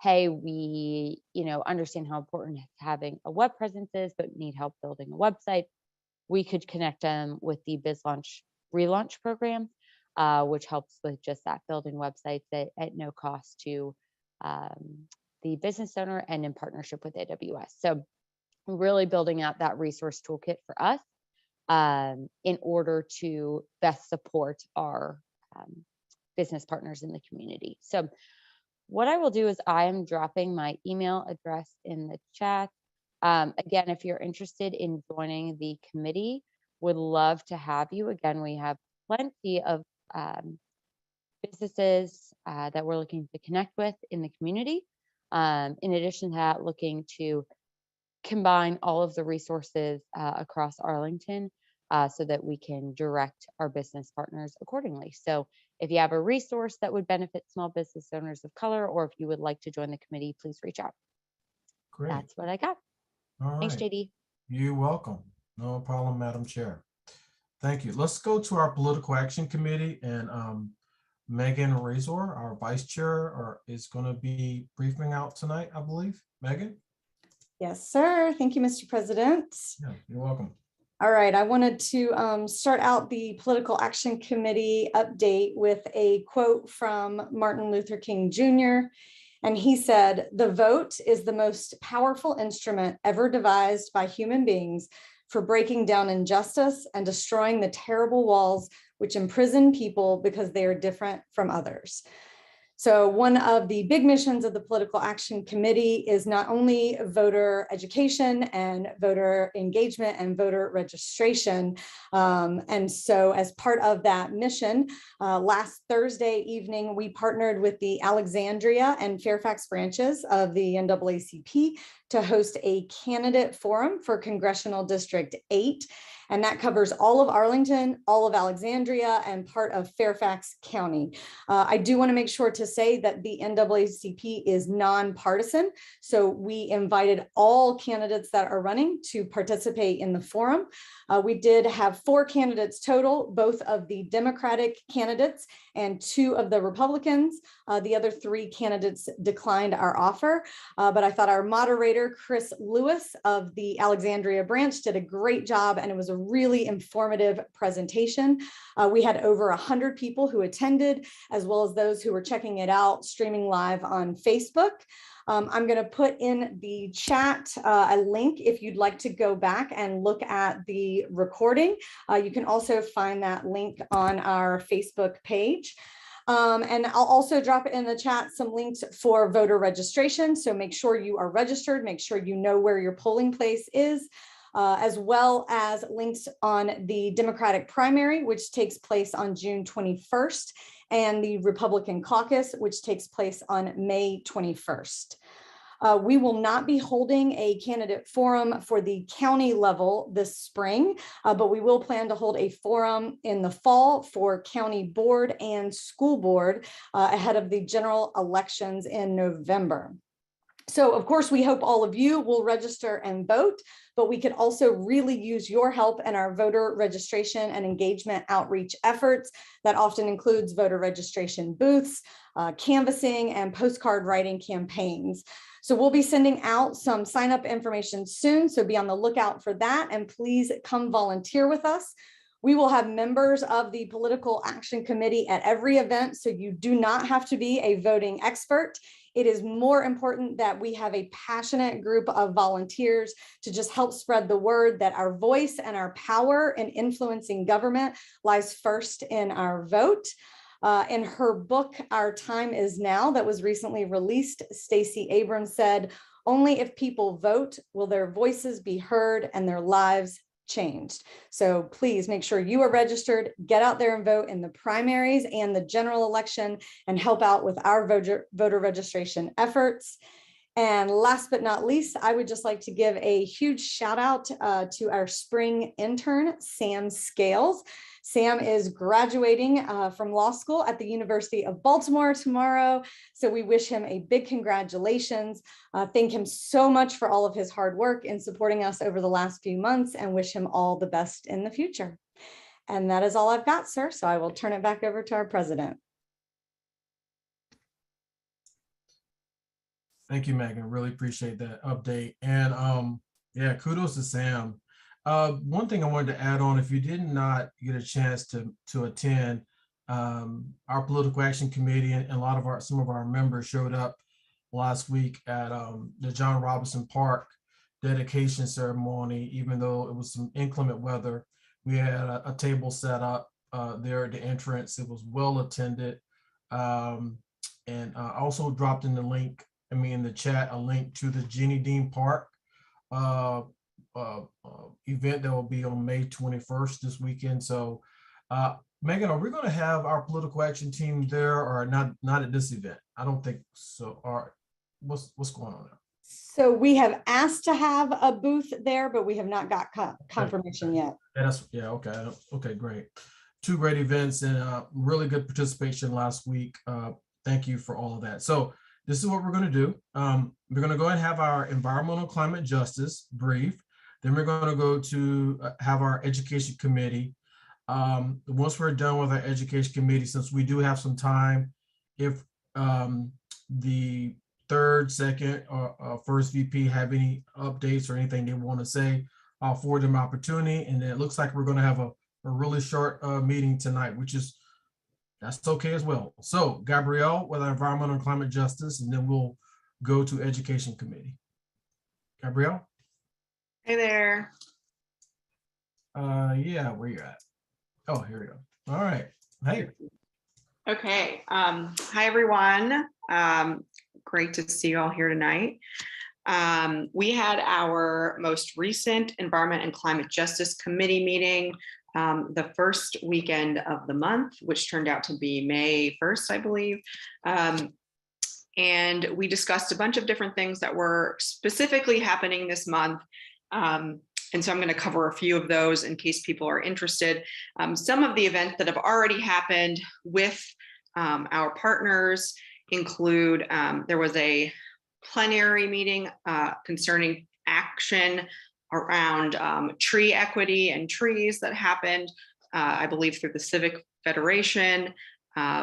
hey, we understand how important having a web presence is, but need help building a website, we could connect them with the Biz Launch Relaunch program, which helps with just that, building websites at no cost to the business owner and in partnership with AWS. So really building out that resource toolkit for us in order to best support our business partners in the community. So what I will do is I am dropping my email address in the chat. Again, if you're interested in joining the committee, would love to have you. Again, we have plenty of businesses that we're looking to connect with in the community. In addition to that, looking to combine all of the resources across Arlington so that we can direct our business partners accordingly. So if you have a resource that would benefit small business owners of color, or if you would like to join the committee, please reach out. Great. That's what I got. All right. Thanks, JD. You're welcome. No problem, Madam Chair. Thank you. Let's go to our Political Action Committee, and Megan Razor, our Vice Chair, is going to be briefing out tonight, I believe. Megan? Yes, sir. Thank you, Mr. President. Yeah, you're welcome. All right, I wanted to start out the Political Action Committee update with a quote from Martin Luther King Jr. And he said, "The vote is the most powerful instrument ever devised by human beings for breaking down injustice and destroying the terrible walls which imprison people because they are different from others. So one of the big missions of the Political Action Committee is not only voter education and voter engagement and voter registration. And so as part of that mission, last Thursday evening, we partnered with the Alexandria and Fairfax branches of the NAACP to host a candidate forum for Congressional District 8. And that covers all of Arlington, all of Alexandria, and part of Fairfax County. I do want to make sure to say that the NAACP is nonpartisan. So we invited all candidates that are running to participate in the forum. We did have 4 candidates total, both of the Democratic candidates and 2 of the Republicans. The other 3 candidates declined our offer, but I thought our moderator, Chris Lewis of the Alexandria branch, did a great job, and it was a really informative presentation. We had over 100 people who attended, as well as those who were checking it out, streaming live on Facebook. I'm going to put in the chat a link if you'd like to go back and look at the recording. You can also find that link on our Facebook page. And I'll also drop in the chat some links for voter registration. So make sure you are registered, make sure you know where your polling place is, as well as links on the Democratic primary, which takes place on June 21st, and the Republican caucus, which takes place on May 21st. We will not be holding a candidate forum for the county level this spring, but we will plan to hold a forum in the fall for county board and school board ahead of the general elections in November. So of course, we hope all of you will register and vote, but we could also really use your help in our voter registration and engagement outreach efforts. That often includes voter registration booths, canvassing, and postcard writing campaigns. So we'll be sending out some sign up information soon, so be on the lookout for that, and please come volunteer with us. We will have members of the Political Action Committee at every event, so you do not have to be a voting expert. It is more important that we have a passionate group of volunteers to just help spread the word that our voice and our power in influencing government lies first in our vote. In her book, Our Time Is Now, that was recently released, Stacey Abrams said, "Only if people vote will their voices be heard and their lives changed." So please make sure you are registered, get out there and vote in the primaries and the general election, and help out with our voter registration efforts. And last but not least, I would just like to give a huge shout out to our spring intern, Sam Scales. Sam is graduating from law school at the University of Baltimore tomorrow. So we wish him a big congratulations. Thank him so much for all of his hard work in supporting us over the last few months, and wish him all the best in the future. And that is all I've got, sir. So I will turn it back over to our president. Thank you, Megan. Really appreciate that update. And yeah, kudos to Sam. One thing I wanted to add on, if you did not get a chance to attend, our Political Action Committee and a lot of some of our members showed up last week at the John Robinson Park dedication ceremony. Even though it was some inclement weather, we had a table set up there at the entrance. It was well attended, and I also dropped in the link, in the chat, a link to the Jenny Dean Park event that will be on May 21st this weekend. So Megan, are we going to have our political action team there, or not at this event? I don't think so. Or what's going on there? So we have asked to have a booth there, but we have not got confirmation yet. Yeah, okay, great. 2 great events and really good participation last week. Thank you for all of that. So this is what we're going to do. We're going to go ahead and have our environmental climate justice brief. Then we're going to go to have our education committee. Once we're done with our education committee, since we do have some time, if the third, second, or first VP have any updates or anything they want to say, I'll afford them opportunity. And it looks like we're going to have a really short meeting tonight, that's okay as well. So Gabrielle with our environmental and climate justice, and then we'll go to education committee. Gabrielle? Hey there. Yeah, where you at? Oh, here we go. All right. Hey. Okay. Hi, everyone. Great to see you all here tonight. We had our most recent Environment and Climate Justice Committee meeting the first weekend of the month, which turned out to be May 1st, I believe. And we discussed a bunch of different things that were specifically happening this month. And so I'm going to cover a few of those in case people are interested. Some of the events that have already happened with our partners include, there was a plenary meeting concerning action around tree equity and trees that happened, I believe through the Civic Federation.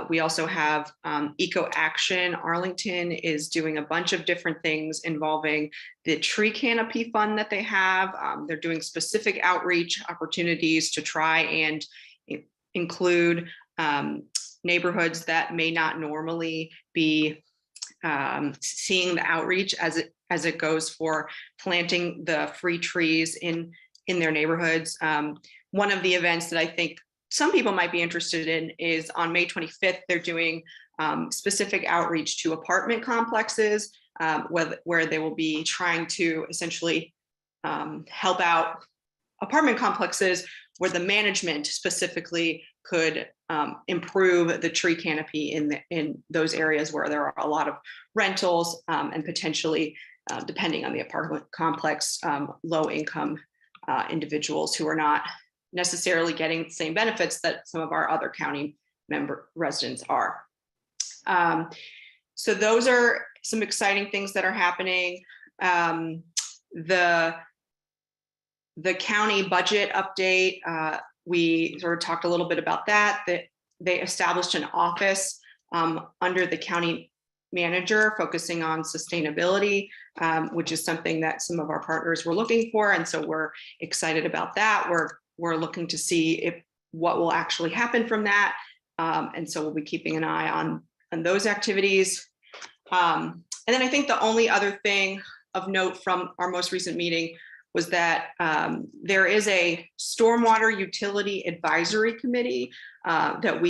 We also have Eco Action. Arlington is doing a bunch of different things involving the tree canopy fund that they have. They're doing specific outreach opportunities to try and include neighborhoods that may not normally be seeing the outreach as it goes for planting the free trees in their neighborhoods. One of the events that I think some people might be interested in is on May 25th, they're doing specific outreach to apartment complexes where they will be trying to essentially help out apartment complexes where the management specifically could improve the tree canopy in those areas where there are a lot of rentals and potentially, depending on the apartment complex, low income individuals who are not necessarily getting the same benefits that some of our other county member residents are. So those are some exciting things that are happening. The county budget update, we sort of talked a little bit about that they established an office under the county manager focusing on sustainability, which is something that some of our partners were looking for. And so we're excited about that. We're looking to see what will actually happen from that. And so we'll be keeping an eye on those activities. And then I think the only other thing of note from our most recent meeting was that there is a stormwater utility advisory committee that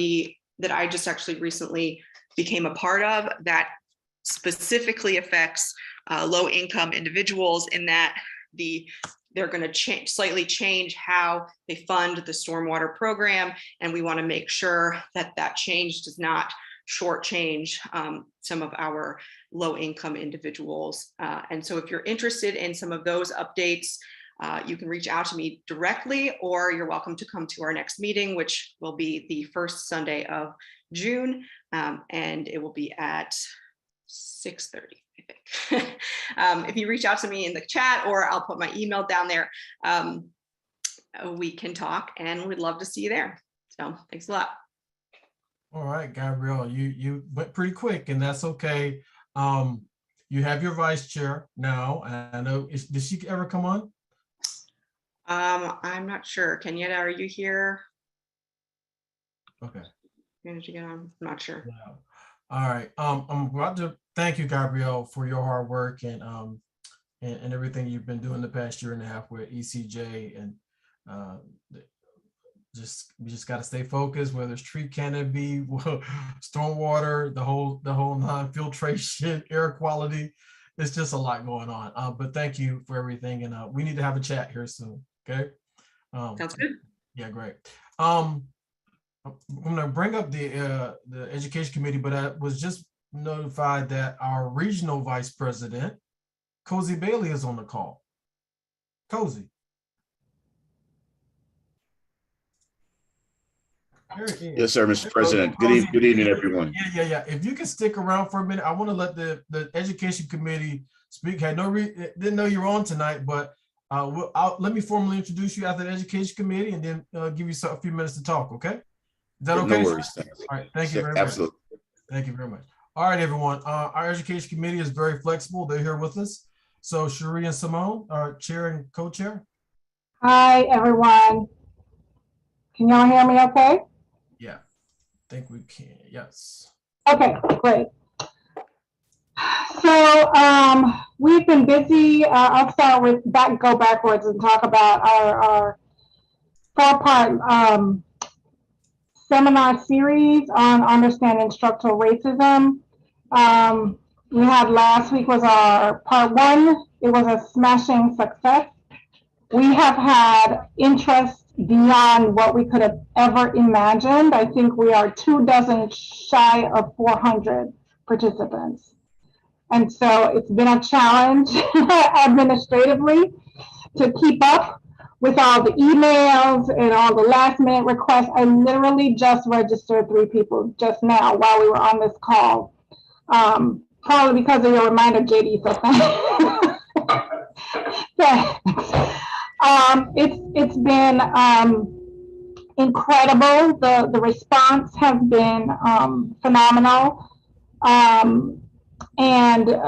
I just actually recently became a part of that specifically affects low income individuals in that they're going to slightly change how they fund the stormwater program. And we want to make sure that change does not shortchange some of our low income individuals. And so if you're interested in some of those updates, you can reach out to me directly, or you're welcome to come to our next meeting, which will be the first Sunday of June. And it will be at 6:30. I think. If you reach out to me in the chat, or I'll put my email down there, we can talk, and we'd love to see you there. So thanks a lot. All right, Gabrielle, you went pretty quick, and that's okay. You have your vice chair now. I know, did she ever come on? I'm not sure. Kenyetta, are you here? Okay. Did you get on? I'm not sure. Yeah. All right. I'm about to thank you, Gabrielle, for your hard work and everything you've been doing the past year and a half with ECJ, and we just got to stay focused, whether it's tree canopy, stormwater, the whole non-filtration, air quality. It's just a lot going on. But thank you for everything, and we need to have a chat here soon. Okay. Sounds good. Yeah, great. I'm going to bring up the education committee, but I was just notified that our regional vice president, Cozy Bailey, is on the call. Cozy. Yes, sir, Mr. President. Good evening, everyone. Yeah. If you can stick around for a minute, I want to let the education committee speak. Didn't know you were on tonight, but let me formally introduce you after the education committee, and then give you a few minutes to talk. Okay? Is that okay? No worries. Thanks. All right. Thank you very much. Absolutely. Thank you very much. All right, everyone. Our education committee is very flexible. They're here with us. So Cherie and Simone, our chair and co-chair. Hi, everyone. Can y'all hear me okay? Yeah, I think we can. Yes. Okay, great. So we've been busy. I'll start with go backwards and talk about our four-part seminar series on understanding structural racism. We had last week was our part one. It was a smashing success. We have had interest beyond what we could have ever imagined. I think we are 24 shy of 400 participants. And so it's been a challenge administratively to keep up with all the emails and all the last minute requests. I literally just registered 3 people just now while we were on this call. Probably because of your reminder, JD, so thanks. It's been incredible. The response has been phenomenal. And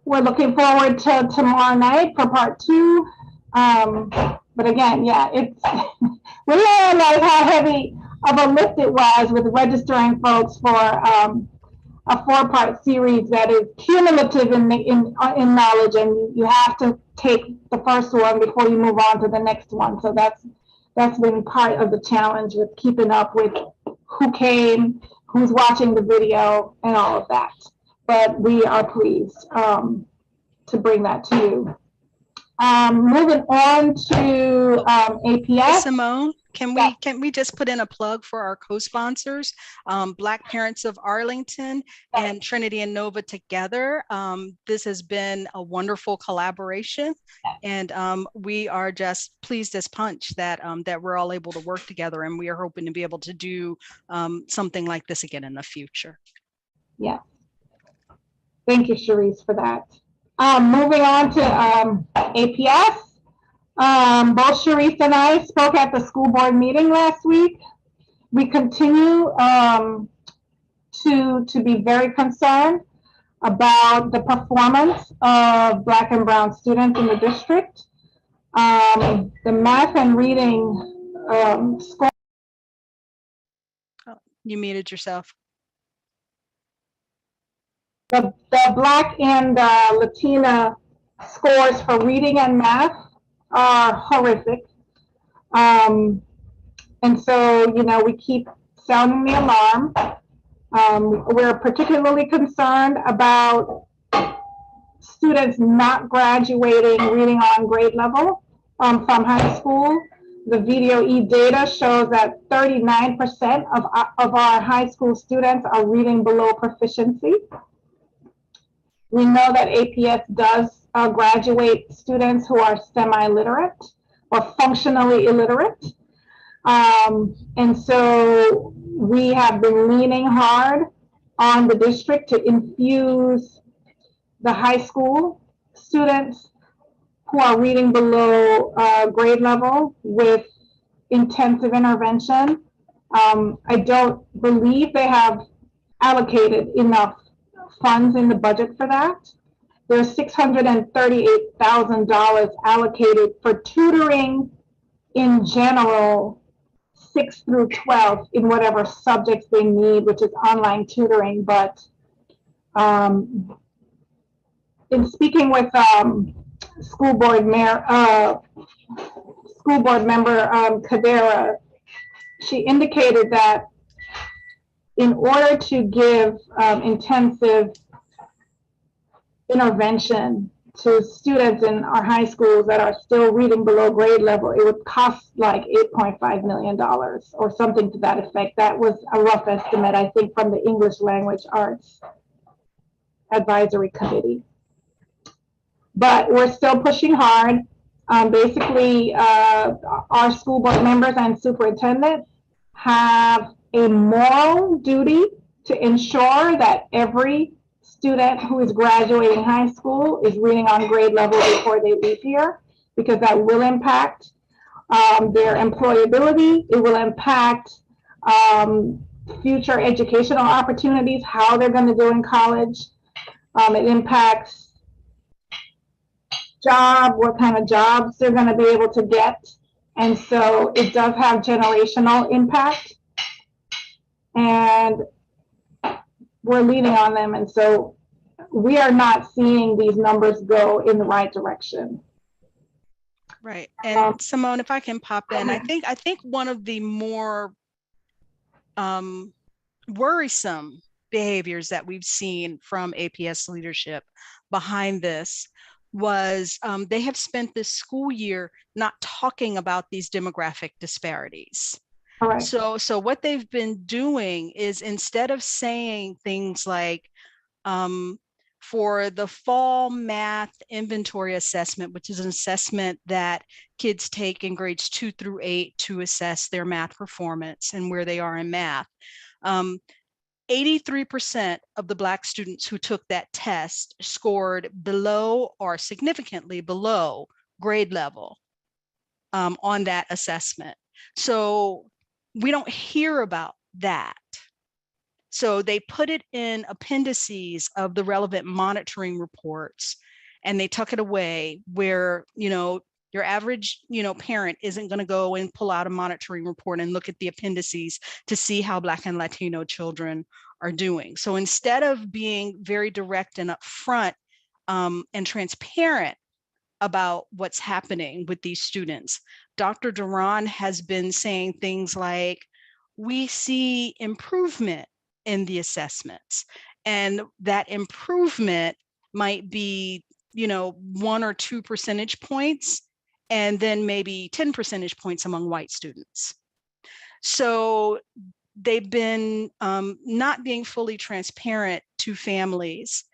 we're looking forward to tomorrow night for part 2. But again, yeah, it's we learned like how heavy of a lift it was with registering folks for a 4-part series that is cumulative in knowledge, and you have to take the first one before you move on to the next one. So that's been part of the challenge with keeping up with who came, who's watching the video, and all of that. But we are pleased to bring that to you. Moving on to APS. Simone, can we just put in a plug for our co-sponsors, Black Parents of Arlington and Trinity and Nova together. This has been a wonderful collaboration, and we are just pleased as punch that that we're all able to work together, and we are hoping to be able to do something like this again in the future. Yeah. Thank you, Sharice, for that. Moving on to APS. Both Sharice and I spoke at the school board meeting last week. We continue to be very concerned about the performance of Black and Brown students in the district. The math and reading score. Oh, you muted yourself. The Black and Latina scores for reading and math are horrific. And so, you know, we keep sounding the alarm. We're particularly concerned about students not graduating reading on grade level from high school. The VDOE data shows that 39% of our high school students are reading below proficiency. We know that APS does graduate students who are semi-literate or functionally illiterate. And so we have been leaning hard on the district to infuse the high school students who are reading below grade level with intensive intervention. I don't believe they have allocated enough funds in the budget for that. There's $638,000 allocated for tutoring in general, 6 through 12 in whatever subjects they need, which is online tutoring. But in speaking with school board member Kadera, she indicated that in order to give intensive intervention to students in our high schools that are still reading below grade level, it would cost like $8.5 million or something to that effect. That was a rough estimate, I think, from the English Language Arts Advisory Committee. But we're still pushing hard. Basically, our school board members and superintendent have a moral duty to ensure that every student who is graduating high school is reading on grade level before they leave here, because that will impact their employability. It will impact future educational opportunities, how they're going to do in college. It impacts what kind of jobs they're going to be able to get. And so it does have generational impact. And we're leaning on them. And so we are not seeing these numbers go in the right direction. Right. And Simone, if I can pop in, I think one of the more worrisome behaviors that we've seen from APS leadership behind this was they have spent this school year not talking about these demographic disparities. All right. So what they've been doing is, instead of saying things like, for the fall math inventory assessment, which is an assessment that kids take in grades 2 through 8 to assess their math performance and where they are in math. 83% of the Black students who took that test scored below or significantly below grade level on that assessment. So we don't hear about that. So they put it in appendices of the relevant monitoring reports, and they tuck it away where, your average, parent isn't going to go and pull out a monitoring report and look at the appendices to see how Black and Latino children are doing. So instead of being very direct and upfront and transparent about what's happening with these students, Dr. Duran has been saying things like, we see improvement in the assessments, and that improvement might be, 1 or 2 percentage points, and then maybe 10 percentage points among white students. So they've been not being fully transparent to families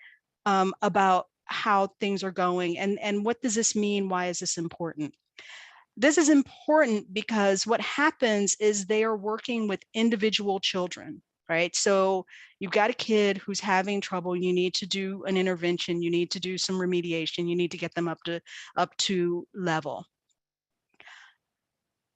about how things are going, and what does this mean? Why is this important? This is important because what happens is they are working with individual children, right? So you've got a kid who's having trouble, you need to do an intervention, you need to do some remediation, you need to get them up to level.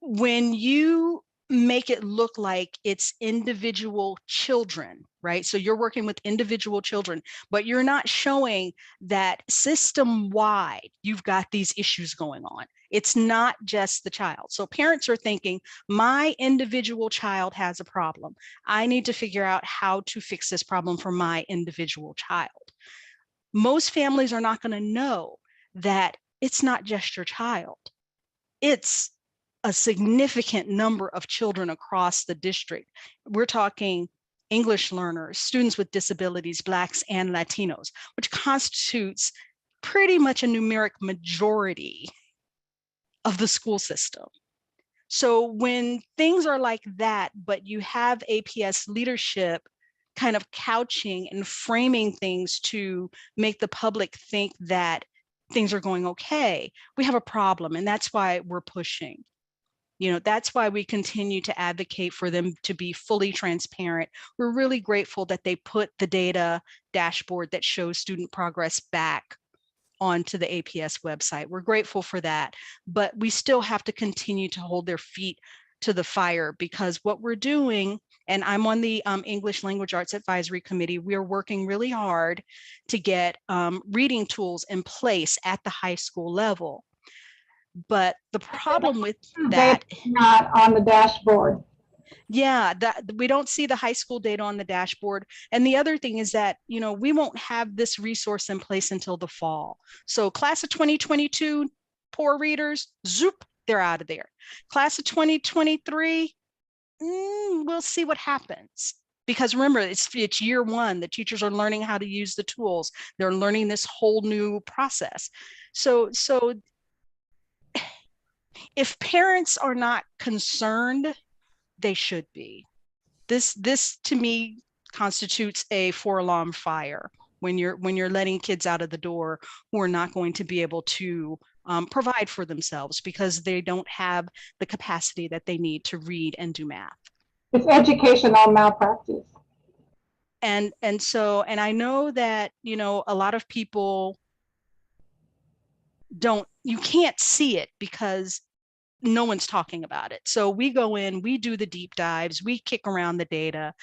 When you make it look like it's individual children, right? So you're working with individual children, but you're not showing that system-wide you've got these issues going on. It's not just the child. So parents are thinking, my individual child has a problem. I need to figure out how to fix this problem for my individual child. Most families are not going to know that it's not just your child. It's a significant number of children across the district. We're talking English learners, students with disabilities, Blacks and Latinos, which constitutes pretty much a numeric majority of the school system. So when things are like that, but you have APS leadership kind of couching and framing things to make the public think that things are going okay, we have a problem, and that's why we're pushing. That's why we continue to advocate for them to be fully transparent. We're really grateful that they put the data dashboard that shows student progress back onto the APS website. We're grateful for that, but we still have to continue to hold their feet to the fire, because what we're doing, and I'm on the English Language Arts Advisory Committee, we're working really hard to get reading tools in place at the high school level. But the problem with that, not on the dashboard. Yeah, that we don't see the high school data on the dashboard. And the other thing is that, we won't have this resource in place until the fall. So class of 2022, poor readers, zoop, they're out of there. Class of 2023, we'll see what happens. Because remember, it's year one, the teachers are learning how to use the tools. They're learning this whole new process. So if parents are not concerned, they should be. This to me constitutes a 4-alarm fire when you're letting kids out of the door who are not going to be able to provide for themselves because they don't have the capacity that they need to read and do math. It's educational malpractice. And I know that, a lot of people you can't see it because no one's talking about it. So we go in, we do the deep dives, we kick around the data,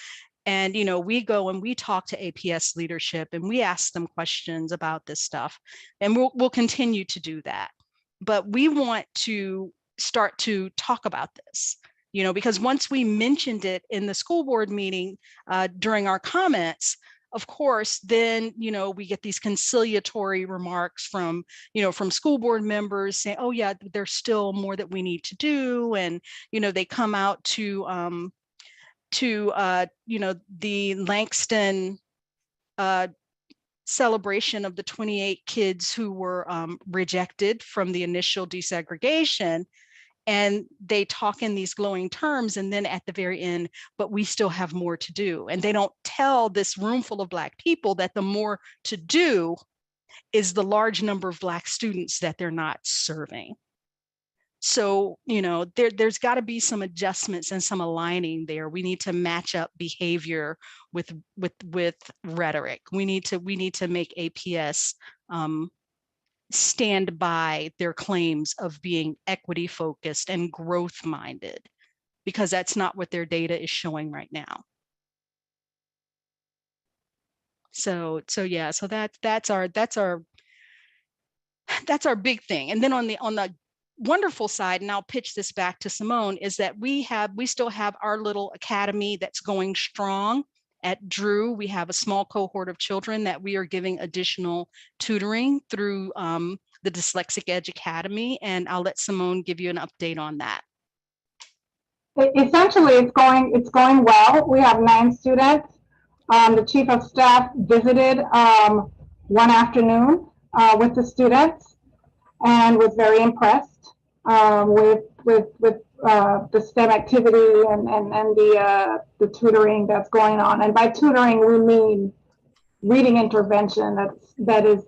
and we go and we talk to APS leadership and we ask them questions about this stuff, and we'll continue to do that. But we want to start to talk about this, because once we mentioned it in the school board meeting during our comments, of course, then, we get these conciliatory remarks from school board members saying, oh yeah, there's still more that we need to do. And, they come out to to the Langston celebration of the 28 kids who were rejected from the initial desegregation. And they talk in these glowing terms, and then at the very end, but we still have more to do. And they don't tell this room full of Black people that the more to do is the large number of Black students that they're not serving. So, there's got to be some adjustments and some aligning there. We need to match up behavior with rhetoric. We need to make APS stand by their claims of being equity focused and growth minded, because that's not what their data is showing right now. So that's our big thing. And then on the wonderful side, and I'll pitch this back to Simone, is that we still have our little academy that's going strong. At Drew, we have a small cohort of children that we are giving additional tutoring through the Dyslexic Edge Academy, and I'll let Simone give you an update on that. Essentially, it's going well. We have 9 students. The chief of staff visited one afternoon with the students and was very impressed with the STEM activity and the tutoring that's going on. And by tutoring, we mean reading intervention that is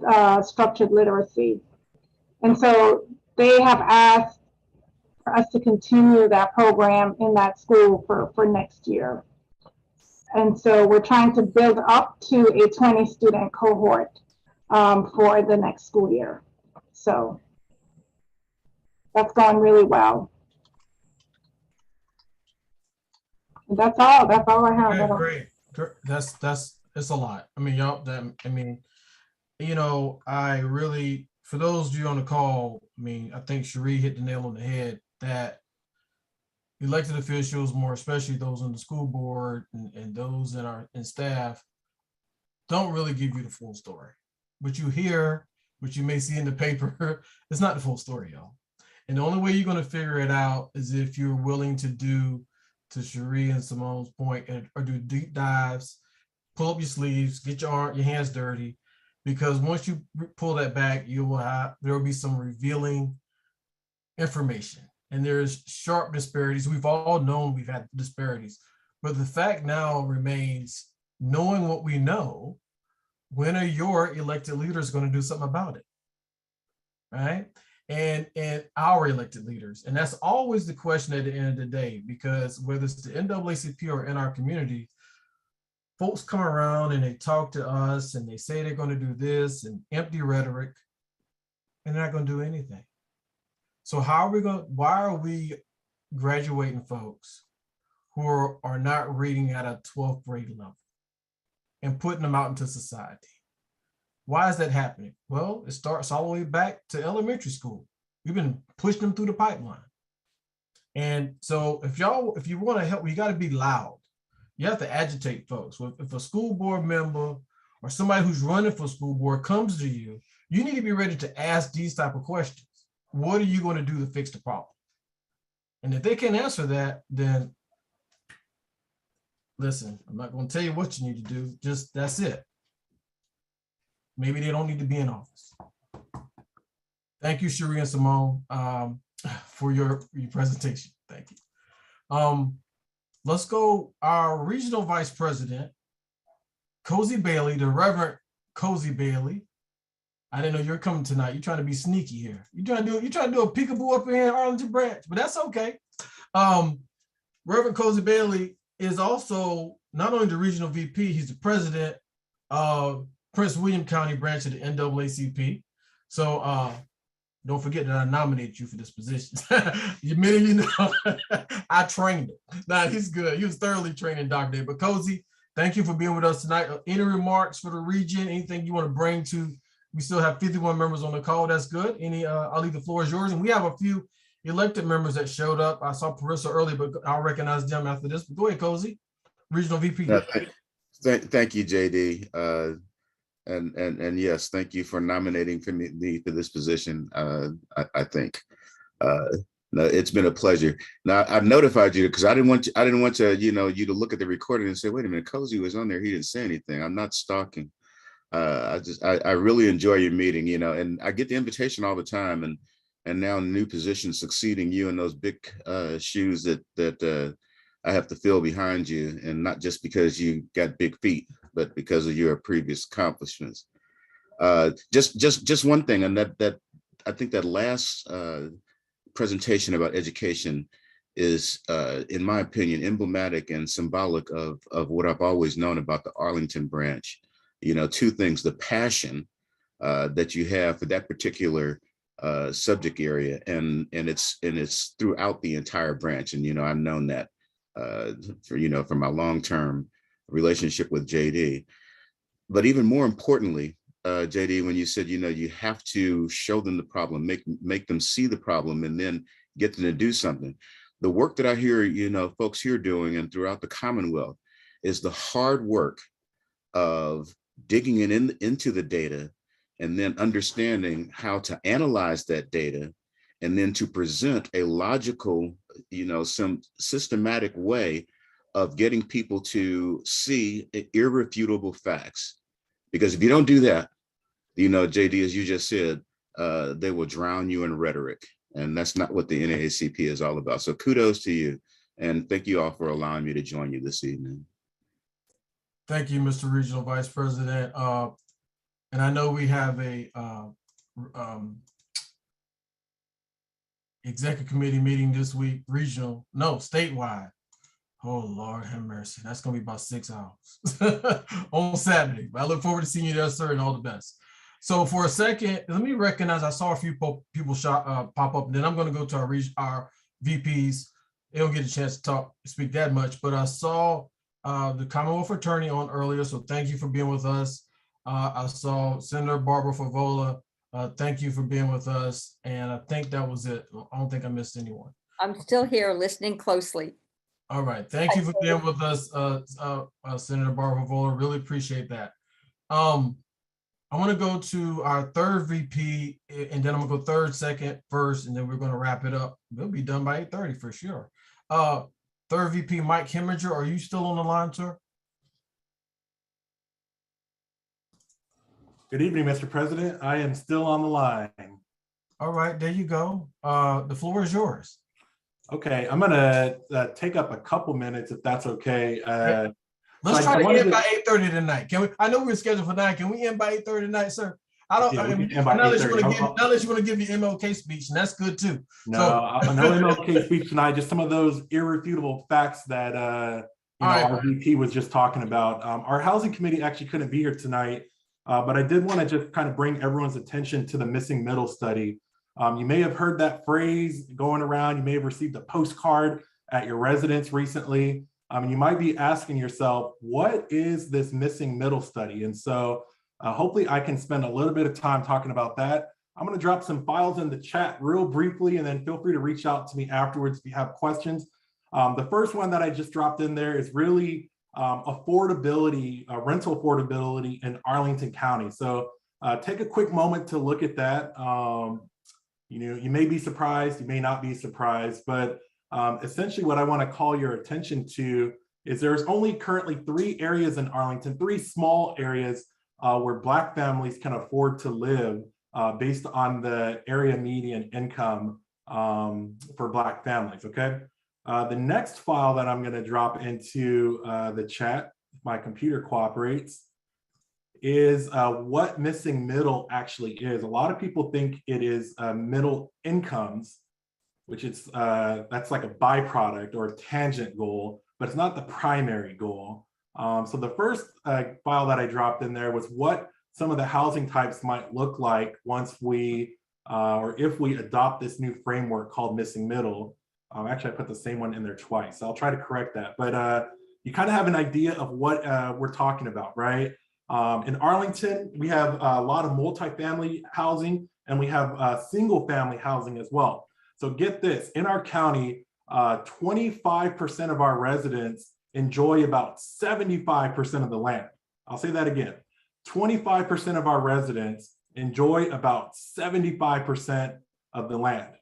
structured literacy. And so they have asked for us to continue that program in that school for next year. And so we're trying to build up to a 20 student cohort for the next school year. So that's going really well. And that's all I have. Yeah, great. It's a lot. I mean, I really, for those of you on the call, I think Cherie hit the nail on the head that elected officials, more especially those on the school board and those that are in staff, don't really give you the full story. What you hear, what you may see in the paper, it's not the full story, y'all. And the only way you're going to figure it out is if you're willing to do, to Cherie and Simone's point, or do deep dives, pull up your sleeves, get your hands dirty, because once you pull that back, there will be some revealing information. And there's sharp disparities. We've all known we've had disparities, but the fact now remains, knowing what we know, when are your elected leaders going to do something about it, right? And our elected leaders. And that's always the question at the end of the day, because whether it's the NAACP or in our community, folks come around and they talk to us and they say they're going to do this and empty rhetoric, and they're not going to do anything. So why are we graduating folks who are not reading at a 12th grade level and putting them out into society? Why is that happening? Well, it starts all the way back to elementary school. We've been pushing them through the pipeline. And so if you want to help, you got to be loud. You have to agitate folks. If a school board member or somebody who's running for school board comes to you, you need to be ready to ask these type of questions. What are you going to do to fix the problem? And if they can't answer that, then listen, I'm not going to tell you what you need to do. Just that's it. Maybe they don't need to be in office. Thank you, Cherie and Simone, for your presentation. Thank you. Let's go. Our regional vice president, Cozy Bailey, the Reverend Cozy Bailey. I didn't know you were coming tonight. You're trying to be sneaky here. You're trying to do a peekaboo up here in Arlington Branch, but that's okay. Reverend Cozy Bailey is also not only the regional VP, he's the president of Prince William County branch of the NAACP. So don't forget that I nominated you for this position. Many of you know I trained him. Nah, he's good. He was thoroughly trained in Dr. Day. But Cozy, thank you for being with us tonight. Any remarks for the region? Anything you want to bring to? We still have 51 members on the call. That's good. I'll leave the floor is yours. And we have a few elected members that showed up. I saw Parissa early, but I'll recognize them after this. But go ahead, Cozy, regional VP. Thank you, JD. And yes, thank you for nominating me for this position. I think No, it's been a pleasure. Now I've notified you because I didn't want to, you to look at the recording and say, wait a minute, Cozy was on there. He didn't say anything. I'm not stalking. I really enjoy your meeting, and I get the invitation all the time, and now in a new position, succeeding you in those big shoes that I have to fill behind you, and not just because you got big feet, but because of your previous accomplishments. Just one thing, and that I think that last presentation about education is, in my opinion, emblematic and symbolic of what I've always known about the Arlington branch. Two things: the passion that you have for that particular subject area, and it's throughout the entire branch. And I've known that for my long-term relationship with JD. But even more importantly, JD, when you said you have to show them the problem, make them see the problem, and then get them to do something. The work that I hear folks here doing and throughout the Commonwealth is the hard work of digging into the data, and then understanding how to analyze that data, and then to present a logical, some systematic way of getting people to see irrefutable facts. Because if you don't do that, JD, as you just said, they will drown you in rhetoric. And that's not what the NAACP is all about. So kudos to you. And thank you all for allowing me to join you this evening. Thank you, Mr. Regional Vice President. And I know we have a executive committee meeting this week, statewide. Oh, Lord have mercy. That's going to be about 6 hours on Saturday. I look forward to seeing you there, sir, and all the best. So for a second, let me recognize, I saw a few people pop up, and then I'm going to go to our VPs. They don't get a chance to speak that much, but I saw the Commonwealth Attorney on earlier, so thank you for being with us. I saw Senator Barbara Favola. Thank you for being with us. And I think that was it. I don't think I missed anyone. I'm still here listening closely. All right. Thank you for being with us, Senator Barbara Favola. Really appreciate that. I want to go to our third VP, and then I'm going to go third, second, first, and then we're going to wrap it up. We'll be done by 8:30 for sure. Third VP, Mike Hemminger, are you still on the line, sir? Good evening, Mr. President. I am still on the line. All right, there you go. The floor is yours. Okay, I'm gonna take up a couple minutes if that's okay. Let's try to end by 8:30 tonight. Can we? I know we're scheduled for 9. Can we end by 8:30 tonight, sir? I don't. Yeah, unless you want to give your MLK speech, and that's good too. No, no MLK speech tonight. Just some of those irrefutable facts that our VP was just talking about. Our housing committee actually couldn't be here tonight, but I did want to just kind of bring everyone's attention to the missing middle study. You may have heard that phrase going around. You may have received a postcard at your residence recently. You might be asking yourself, what is this missing middle study? And so hopefully I can spend a little bit of time talking about that. I'm going to drop some files in the chat real briefly, and then feel free to reach out to me afterwards if you have questions. The first one that I just dropped in there is really affordability, rental affordability in Arlington County. So take a quick moment to look at that. You may be surprised, you may not be surprised, but essentially what I want to call your attention to is there's only currently 3 areas in Arlington, 3 small areas where Black families can afford to live based on the area median income for Black families, okay? The next file that I'm going to drop into the chat, if my computer cooperates, is what missing middle actually is. A lot of people think it is middle incomes, which is that's like a byproduct or a tangent goal, but it's not the primary goal. So the first file that I dropped in there was what some of the housing types might look like once we, or if we adopt this new framework called missing middle. Actually, I put the same one in there twice, so I'll try to correct that. But you kind of have an idea of what we're talking about, right? In Arlington, we have a lot of multifamily housing, and we have single family housing as well. So get this, in our county, 25% of our residents enjoy about 75% of the land. I'll say that again. 25% of our residents enjoy about 75% of the land.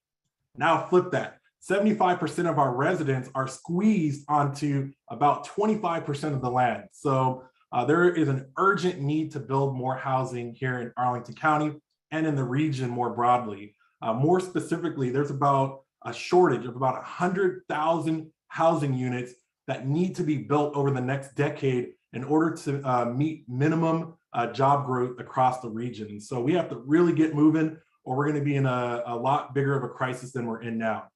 Now flip that. 75% of our residents are squeezed onto about 25% of the land. So there is an urgent need to build more housing here in Arlington County and in the region more broadly. More specifically, there's about a shortage of about 100,000 housing units that need to be built over the next decade in order to meet minimum job growth across the region. And so we have to really get moving, or we're going to be in a lot bigger of a crisis than we're in now.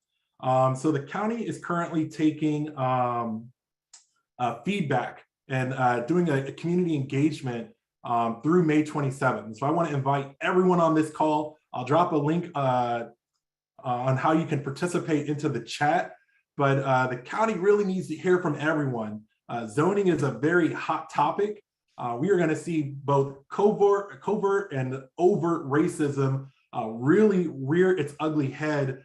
So the county is currently taking feedback and doing a community engagement through May 27th. So I want to invite everyone on this call. I'll drop a link on how you can participate into the chat, but the county really needs to hear from everyone. Zoning is a very hot topic. We are going to see both covert and overt racism really rear its ugly head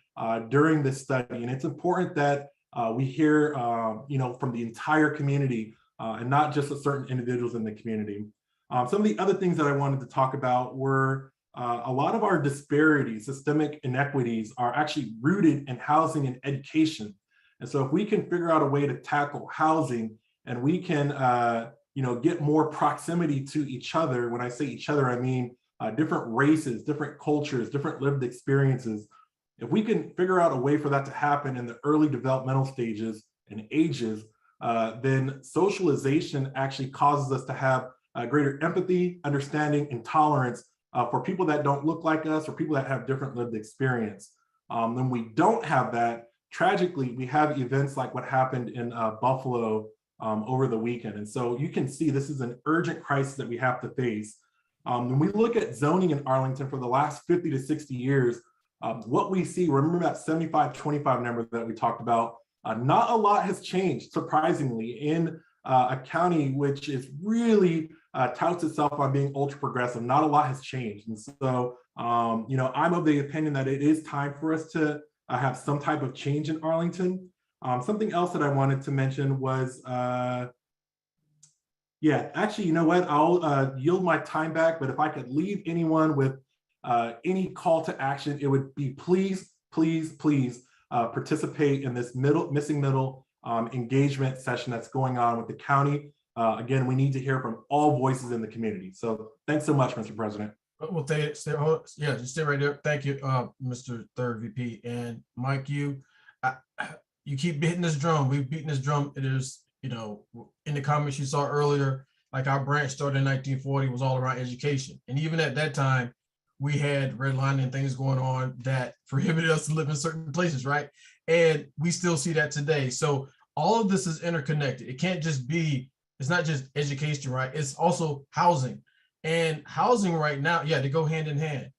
during this study. And it's important that we hear from the entire community and not just certain individuals in the community. Some of the other things that I wanted to talk about were a lot of our disparities, systemic inequities are actually rooted in housing and education. And so if we can figure out a way to tackle housing and we can get more proximity to each other, when I say each other, I mean different races, different cultures, different lived experiences. If we can figure out a way for that to happen in the early developmental stages and ages, then socialization actually causes us to have greater empathy, understanding, and tolerance for people that don't look like us or people that have different lived experience. When we don't have that, tragically, we have events like what happened in Buffalo over the weekend. And so you can see this is an urgent crisis that we have to face. When we look at zoning in Arlington for the last 50 to 60 years, what we see, remember that 75-25 number that we talked about, not a lot has changed, surprisingly, in a county which is really touts itself on being ultra progressive. Not a lot has changed. And so, I'm of the opinion that it is time for us to have some type of change in Arlington. Something else that I wanted to mention was, actually, you know what? I'll yield my time back, but if I could leave anyone with any call to action, it would be please, please, please participate in this missing middle engagement session that's going on with the county. Again, we need to hear from all voices in the community. So thanks so much, Mr. President. Well, just stay right there. Thank you, Mr. Third VP. And Mike, you keep hitting this drum. We've beaten this drum. It is, in the comments you saw earlier, like our branch started in 1940, was all around education. And even at that time, we had redlining and things going on that prohibited us to live in certain places, right? And we still see that today. So all of this is interconnected. It can't just be, it's not just education, right? It's also housing. And housing right now, they go hand in hand.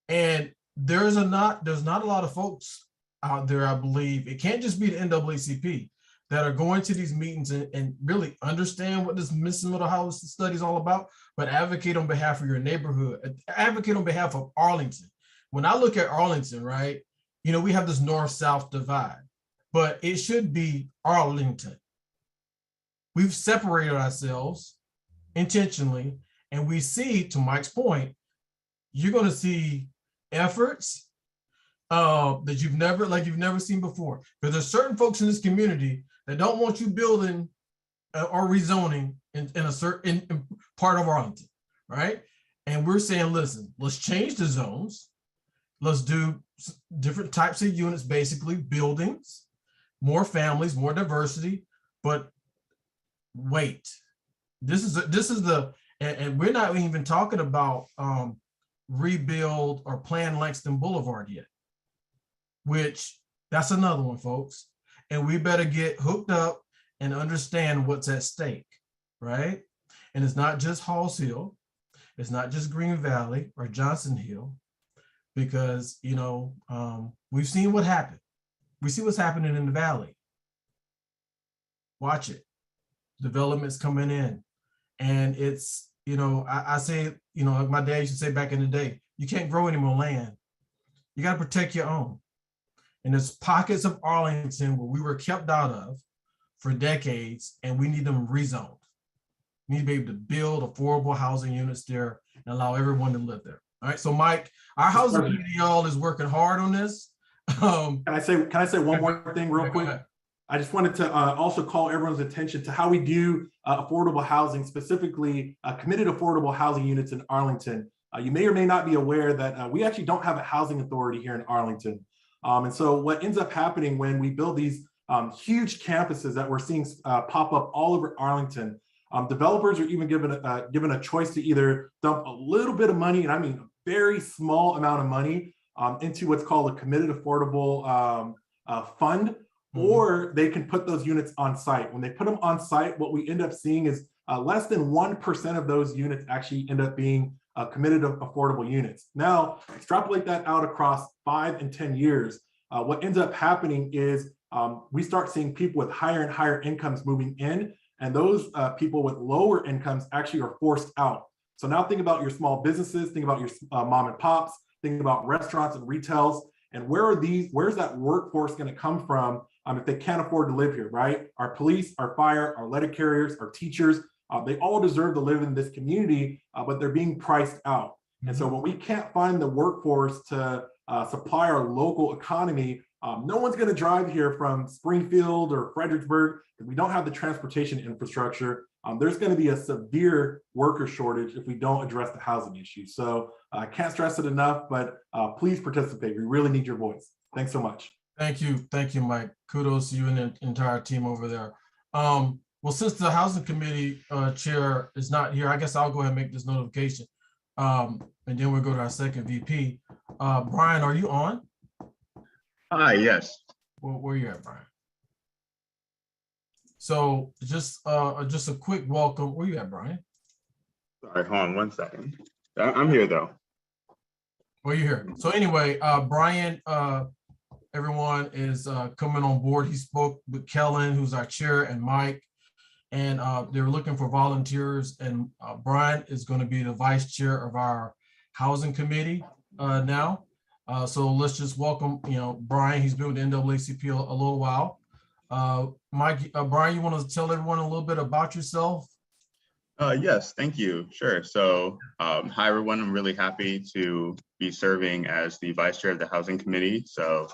And there's not a lot of folks out there, I believe. It can't just be the NAACP that are going to these meetings and really understand what this missing middle house study is all about, but advocate on behalf of your neighborhood, advocate on behalf of Arlington. When I look at Arlington, right, we have this north-south divide, but it should be Arlington. We've separated ourselves intentionally, and we see, to Mike's point, you're going to see efforts that you've never seen before. Because there's certain folks in this community that don't want you building or rezoning in a certain part of Arlington, right? And we're saying, listen, let's change the zones. Let's do different types of units, basically buildings, more families, more diversity. But wait, this is the, and we're not even talking about rebuild or plan Langston Boulevard yet, which that's another one, folks. And we better get hooked up and understand what's at stake, right? And it's not just Halls Hill, it's not just Green Valley or Johnson Hill, because we've seen what happened. We see what's happening in the valley. Watch it. Development's coming in, and it's I say like my dad used to say back in the day, you can't grow any more land. You got to protect your own. And there's pockets of Arlington where we were kept out of for decades, and we need them rezoned. We need to be able to build affordable housing units there and allow everyone to live there. All right, so Mike, our housing committee, y'all, is working hard on this. Um, Can I say one more thing real quick? I just wanted to also call everyone's attention to how we do affordable housing, specifically committed affordable housing units in Arlington. You may or may not be aware that we actually don't have a housing authority here in Arlington. And so what ends up happening when we build these huge campuses that we're seeing pop up all over Arlington, developers are even given a choice to either dump a little bit of money, and I mean a very small amount of money, into what's called a committed affordable fund, or they can put those units on site. When they put them on site, what we end up seeing is less than 1% of those units actually end up being committed affordable units. Now, extrapolate that out across 5 and 10 years. What ends up happening is we start seeing people with higher and higher incomes moving in, and those people with lower incomes actually are forced out. So now think about your small businesses, think about your mom and pops, think about restaurants and retails, and where's that workforce going to come from if they can't afford to live here, right? Our police, our fire, our letter carriers, our teachers, they all deserve to live in this community, but they're being priced out. And so when we can't find the workforce to supply our local economy, no one's going to drive here from Springfield or Fredericksburg. If we don't have the transportation infrastructure, there's going to be a severe worker shortage if we don't address the housing issue. So I can't stress it enough, but please participate. We really need your voice. Thanks so much. Thank you, Mike. Kudos to you and the entire team over there. Well, since the Housing Committee chair is not here, I guess I'll go ahead and make this notification. And then we'll go to our second VP. Brian, are you on? Hi, yes. Where you at, Brian? So just a quick welcome. Where you at, Brian? Sorry, hold on one second. I'm here though. Well, you're here. So anyway, Brian, everyone is coming on board. He spoke with Kellen, who's our chair, and Mike, and they're looking for volunteers. And Brian is going to be the vice chair of our housing committee now. So let's just welcome, Brian. He's been with the NAACP a little while. Mike, Brian, you want to tell everyone a little bit about yourself? Yes, thank you. Sure. So hi, everyone. I'm really happy to be serving as the vice chair of the housing committee. So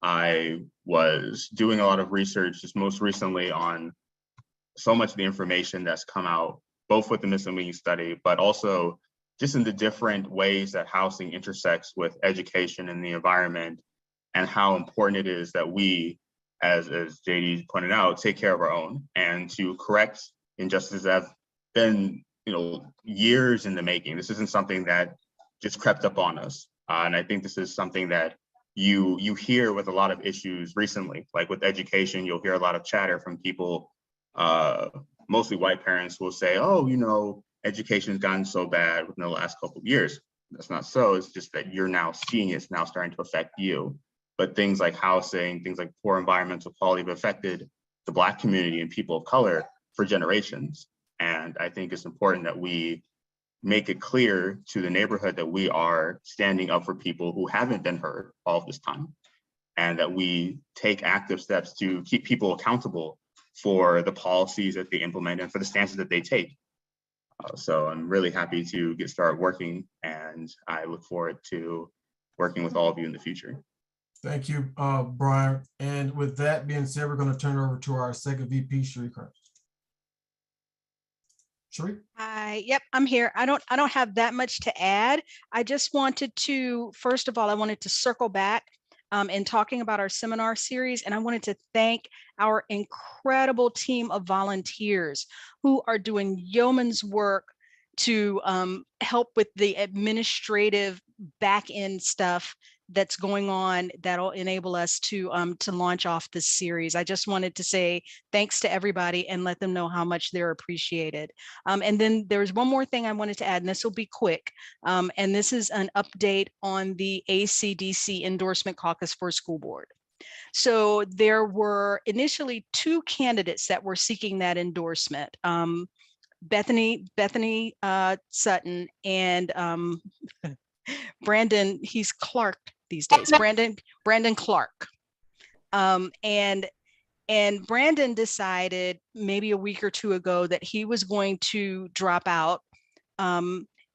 I was doing a lot of research just most recently on so much of the information that's come out, both with the miscellaneous study, but also just in the different ways that housing intersects with education and the environment, and how important it is that we, as JD pointed out, take care of our own, and to correct injustices that have been, years in the making. This isn't something that just crept up on us. And I think this is something that you hear with a lot of issues recently, like with education. You'll hear a lot of chatter from people, mostly white parents, who will say, oh, education's gotten so bad within the last couple of years. That's not so. It's just that you're now seeing it's now starting to affect you. But things like housing, things like poor environmental quality have affected the Black community and people of color for generations. And I think it's important that we make it clear to the neighborhood that we are standing up for people who haven't been heard all of this time, and that we take active steps to keep people accountable for the policies that they implement and for the stances that they take. So I'm really happy to get started working, and I look forward to working with all of you in the future. Thank you, Brian. And with that being said, we're going to turn it over to our second VP, Sheree Curtis. Sheree? Hi, yep, I'm here. I don't have that much to add. I just wanted to, first of all, I wanted to circle back in talking about our seminar series, and I wanted to thank our incredible team of volunteers who are doing yeoman's work to help with the administrative back end stuff that's going on that'll enable us to launch off this series. I just wanted to say thanks to everybody and let them know how much they're appreciated. And then there's one more thing I wanted to add, and this will be quick. And this is an update on the ACDC endorsement caucus for school board. So there were initially 2 candidates that were seeking that endorsement. Bethany Sutton and Brandon, he's Clark these days, Brandon Clark. And Brandon decided maybe a week or 2 ago that he was going to drop out.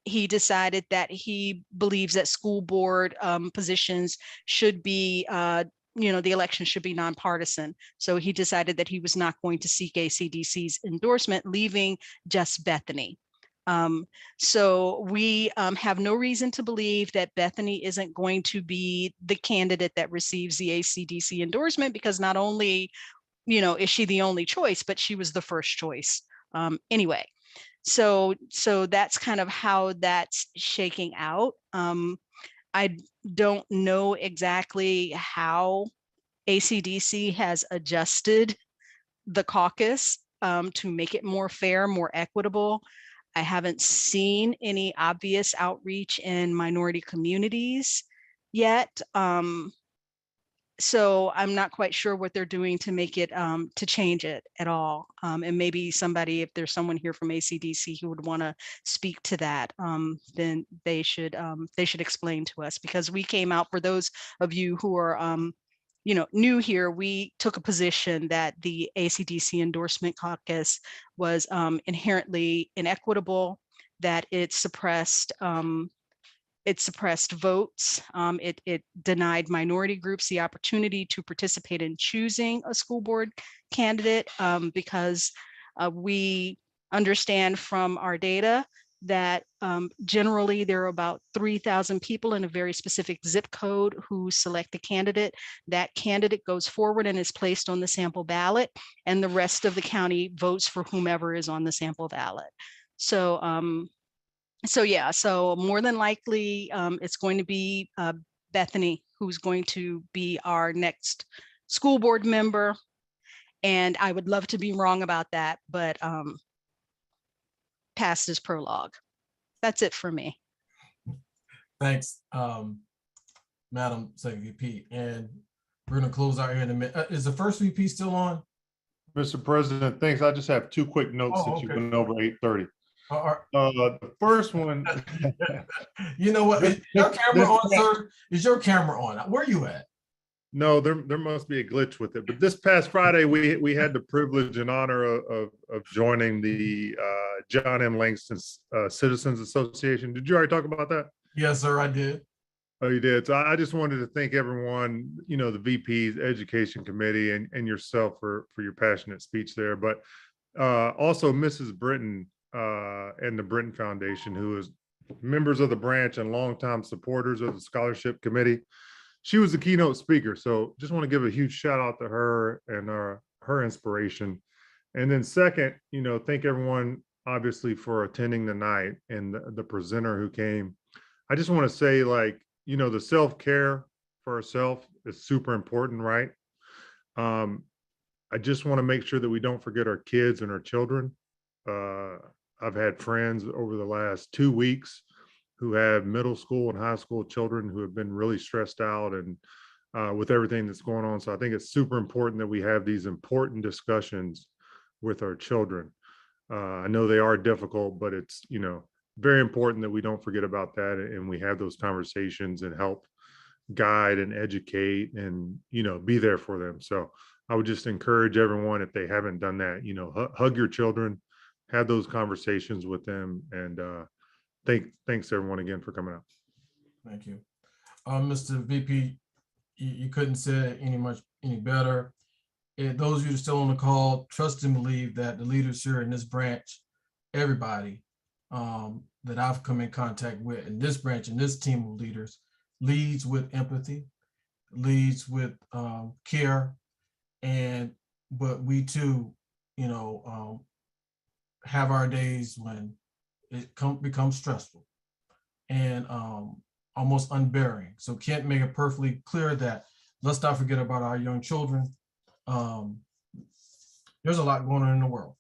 he decided that he believes that school board positions should be, the election should be nonpartisan. So he decided that he was not going to seek ACDC's endorsement, leaving just Bethany. So we have no reason to believe that Bethany isn't going to be the candidate that receives the ACDC endorsement, because not only, is she the only choice, but she was the first choice anyway. So that's kind of how that's shaking out. I don't know exactly how ACDC has adjusted the caucus to make it more fair, more equitable. I haven't seen any obvious outreach in minority communities yet. So I'm not quite sure what they're doing to make it, to change it at all. And maybe somebody, if there's someone here from ACDC who would want to speak to that, then they should explain to us, because we came out, for those of you who are new here, we took a position that the ACDC endorsement caucus was inherently inequitable, that it suppressed votes. It denied minority groups the opportunity to participate in choosing a school board candidate, because we understand from our data that generally there are about 3,000 people in a very specific zip code who select a candidate. That candidate goes forward and is placed on the sample ballot, and the rest of the county votes for whomever is on the sample ballot. So more than likely it's going to be Bethany who's going to be our next school board member. And I would love to be wrong about that, but past is prologue. That's it for me. Thanks, Madam Second VP. And we're going to close out here in a minute. Is the first VP still on? Mr. President, thanks. I just have two quick notes since you went over 8:30. The first one. You know what? Is your camera on, sir? Is your camera on? Where are you at? No, there must be a glitch with it. But this past Friday, we had the privilege and honor of joining the John M. Langston Citizens Association. Did you already talk about that? Yes, sir, I did. Oh, you did. So I just wanted to thank everyone, the VPs, Education Committee, and yourself for your passionate speech there. But also Mrs. Britton and the Britton Foundation, who is members of the branch and longtime supporters of the Scholarship Committee. She was the keynote speaker. So just want to give a huge shout out to her and her inspiration. And then second, thank everyone obviously for attending tonight, and the presenter who came. I just want to say, the self-care for ourselves is super important, right? I just want to make sure that we don't forget our kids and our children. I've had friends over the last 2 weeks who have middle school and high school children who have been really stressed out and with everything that's going on. So I think it's super important that we have these important discussions with our children. I know they are difficult, but it's, very important that we don't forget about that, and we have those conversations and help guide and educate and, be there for them. So I would just encourage everyone, if they haven't done that, hug your children, have those conversations with them, and thanks everyone again for coming out. Thank you. Mr. VP, you couldn't say any better. And those of you who are still on the call, trust and believe that the leaders here in this branch, everybody that I've come in contact with in this branch and this team of leaders, leads with empathy, leads with care, but we too, have our days when it becomes stressful and almost unbearing. So can't make it perfectly clear that let's not forget about our young children. There's a lot going on in the world,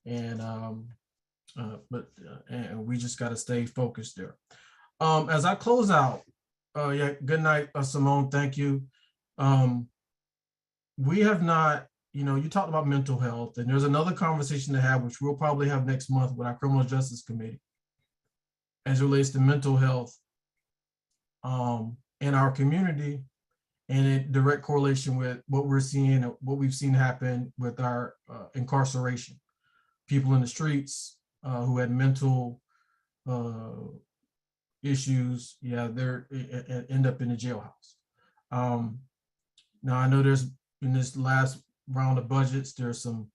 and we just got to stay focused there. As I close out, good night, Simone. Thank you. We have not, you talked about mental health, and there's another conversation to have, which we'll probably have next month with our Criminal Justice Committee, as it relates to mental health in our community, and in direct correlation with what we're seeing, what we've seen happen with our incarceration. People in the streets who had mental issues, yeah, they're end up in the jailhouse. Now I know there's in this last round of budgets, there's some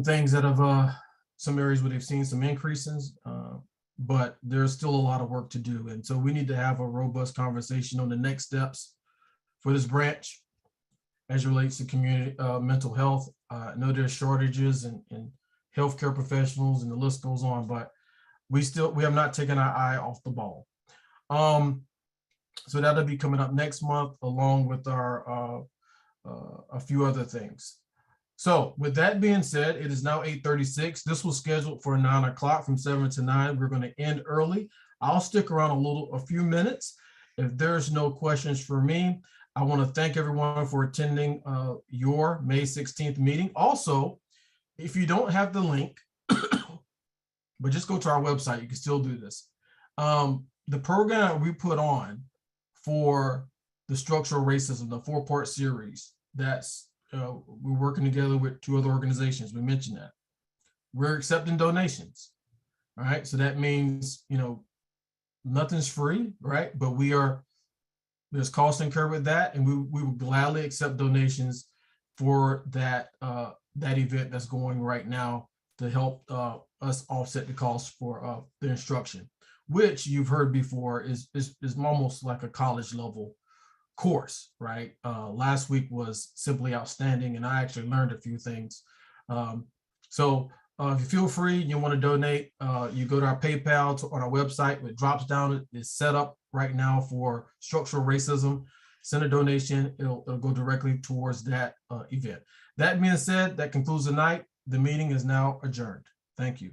things that have some areas where they've seen some increases, but there's still a lot of work to do. And so we need to have a robust conversation on the next steps for this branch as it relates to community mental health. I know there's shortages in healthcare professionals and the list goes on, but we have not taken our eye off the ball. So that'll be coming up next month, along with our a few other things. So with that being said, it is now 8:36. This was scheduled for 9 o'clock from 7 to 9. We're going to end early. I'll stick around a few minutes. If there's no questions for me, I want to thank everyone for attending your May 16th meeting. Also, if you don't have the link, but just go to our website, you can still do this. The program we put on for the structural racism, the 4-part series, that's we're working together with 2 other organizations. We mentioned that. We're accepting donations. All right. So that means, nothing's free, right? But there's cost incurred with that. And we will gladly accept donations for that event that's going right now to help us offset the cost for the instruction, which you've heard before is almost like a college level course, right? Last week was simply outstanding, and I actually learned a few things. So if you feel free and you want to donate, you go to our PayPal on our website. It drops down. It's set up right now for structural racism. Send a donation. It'll go directly towards that event. That being said, that concludes the night. The meeting is now adjourned. Thank you.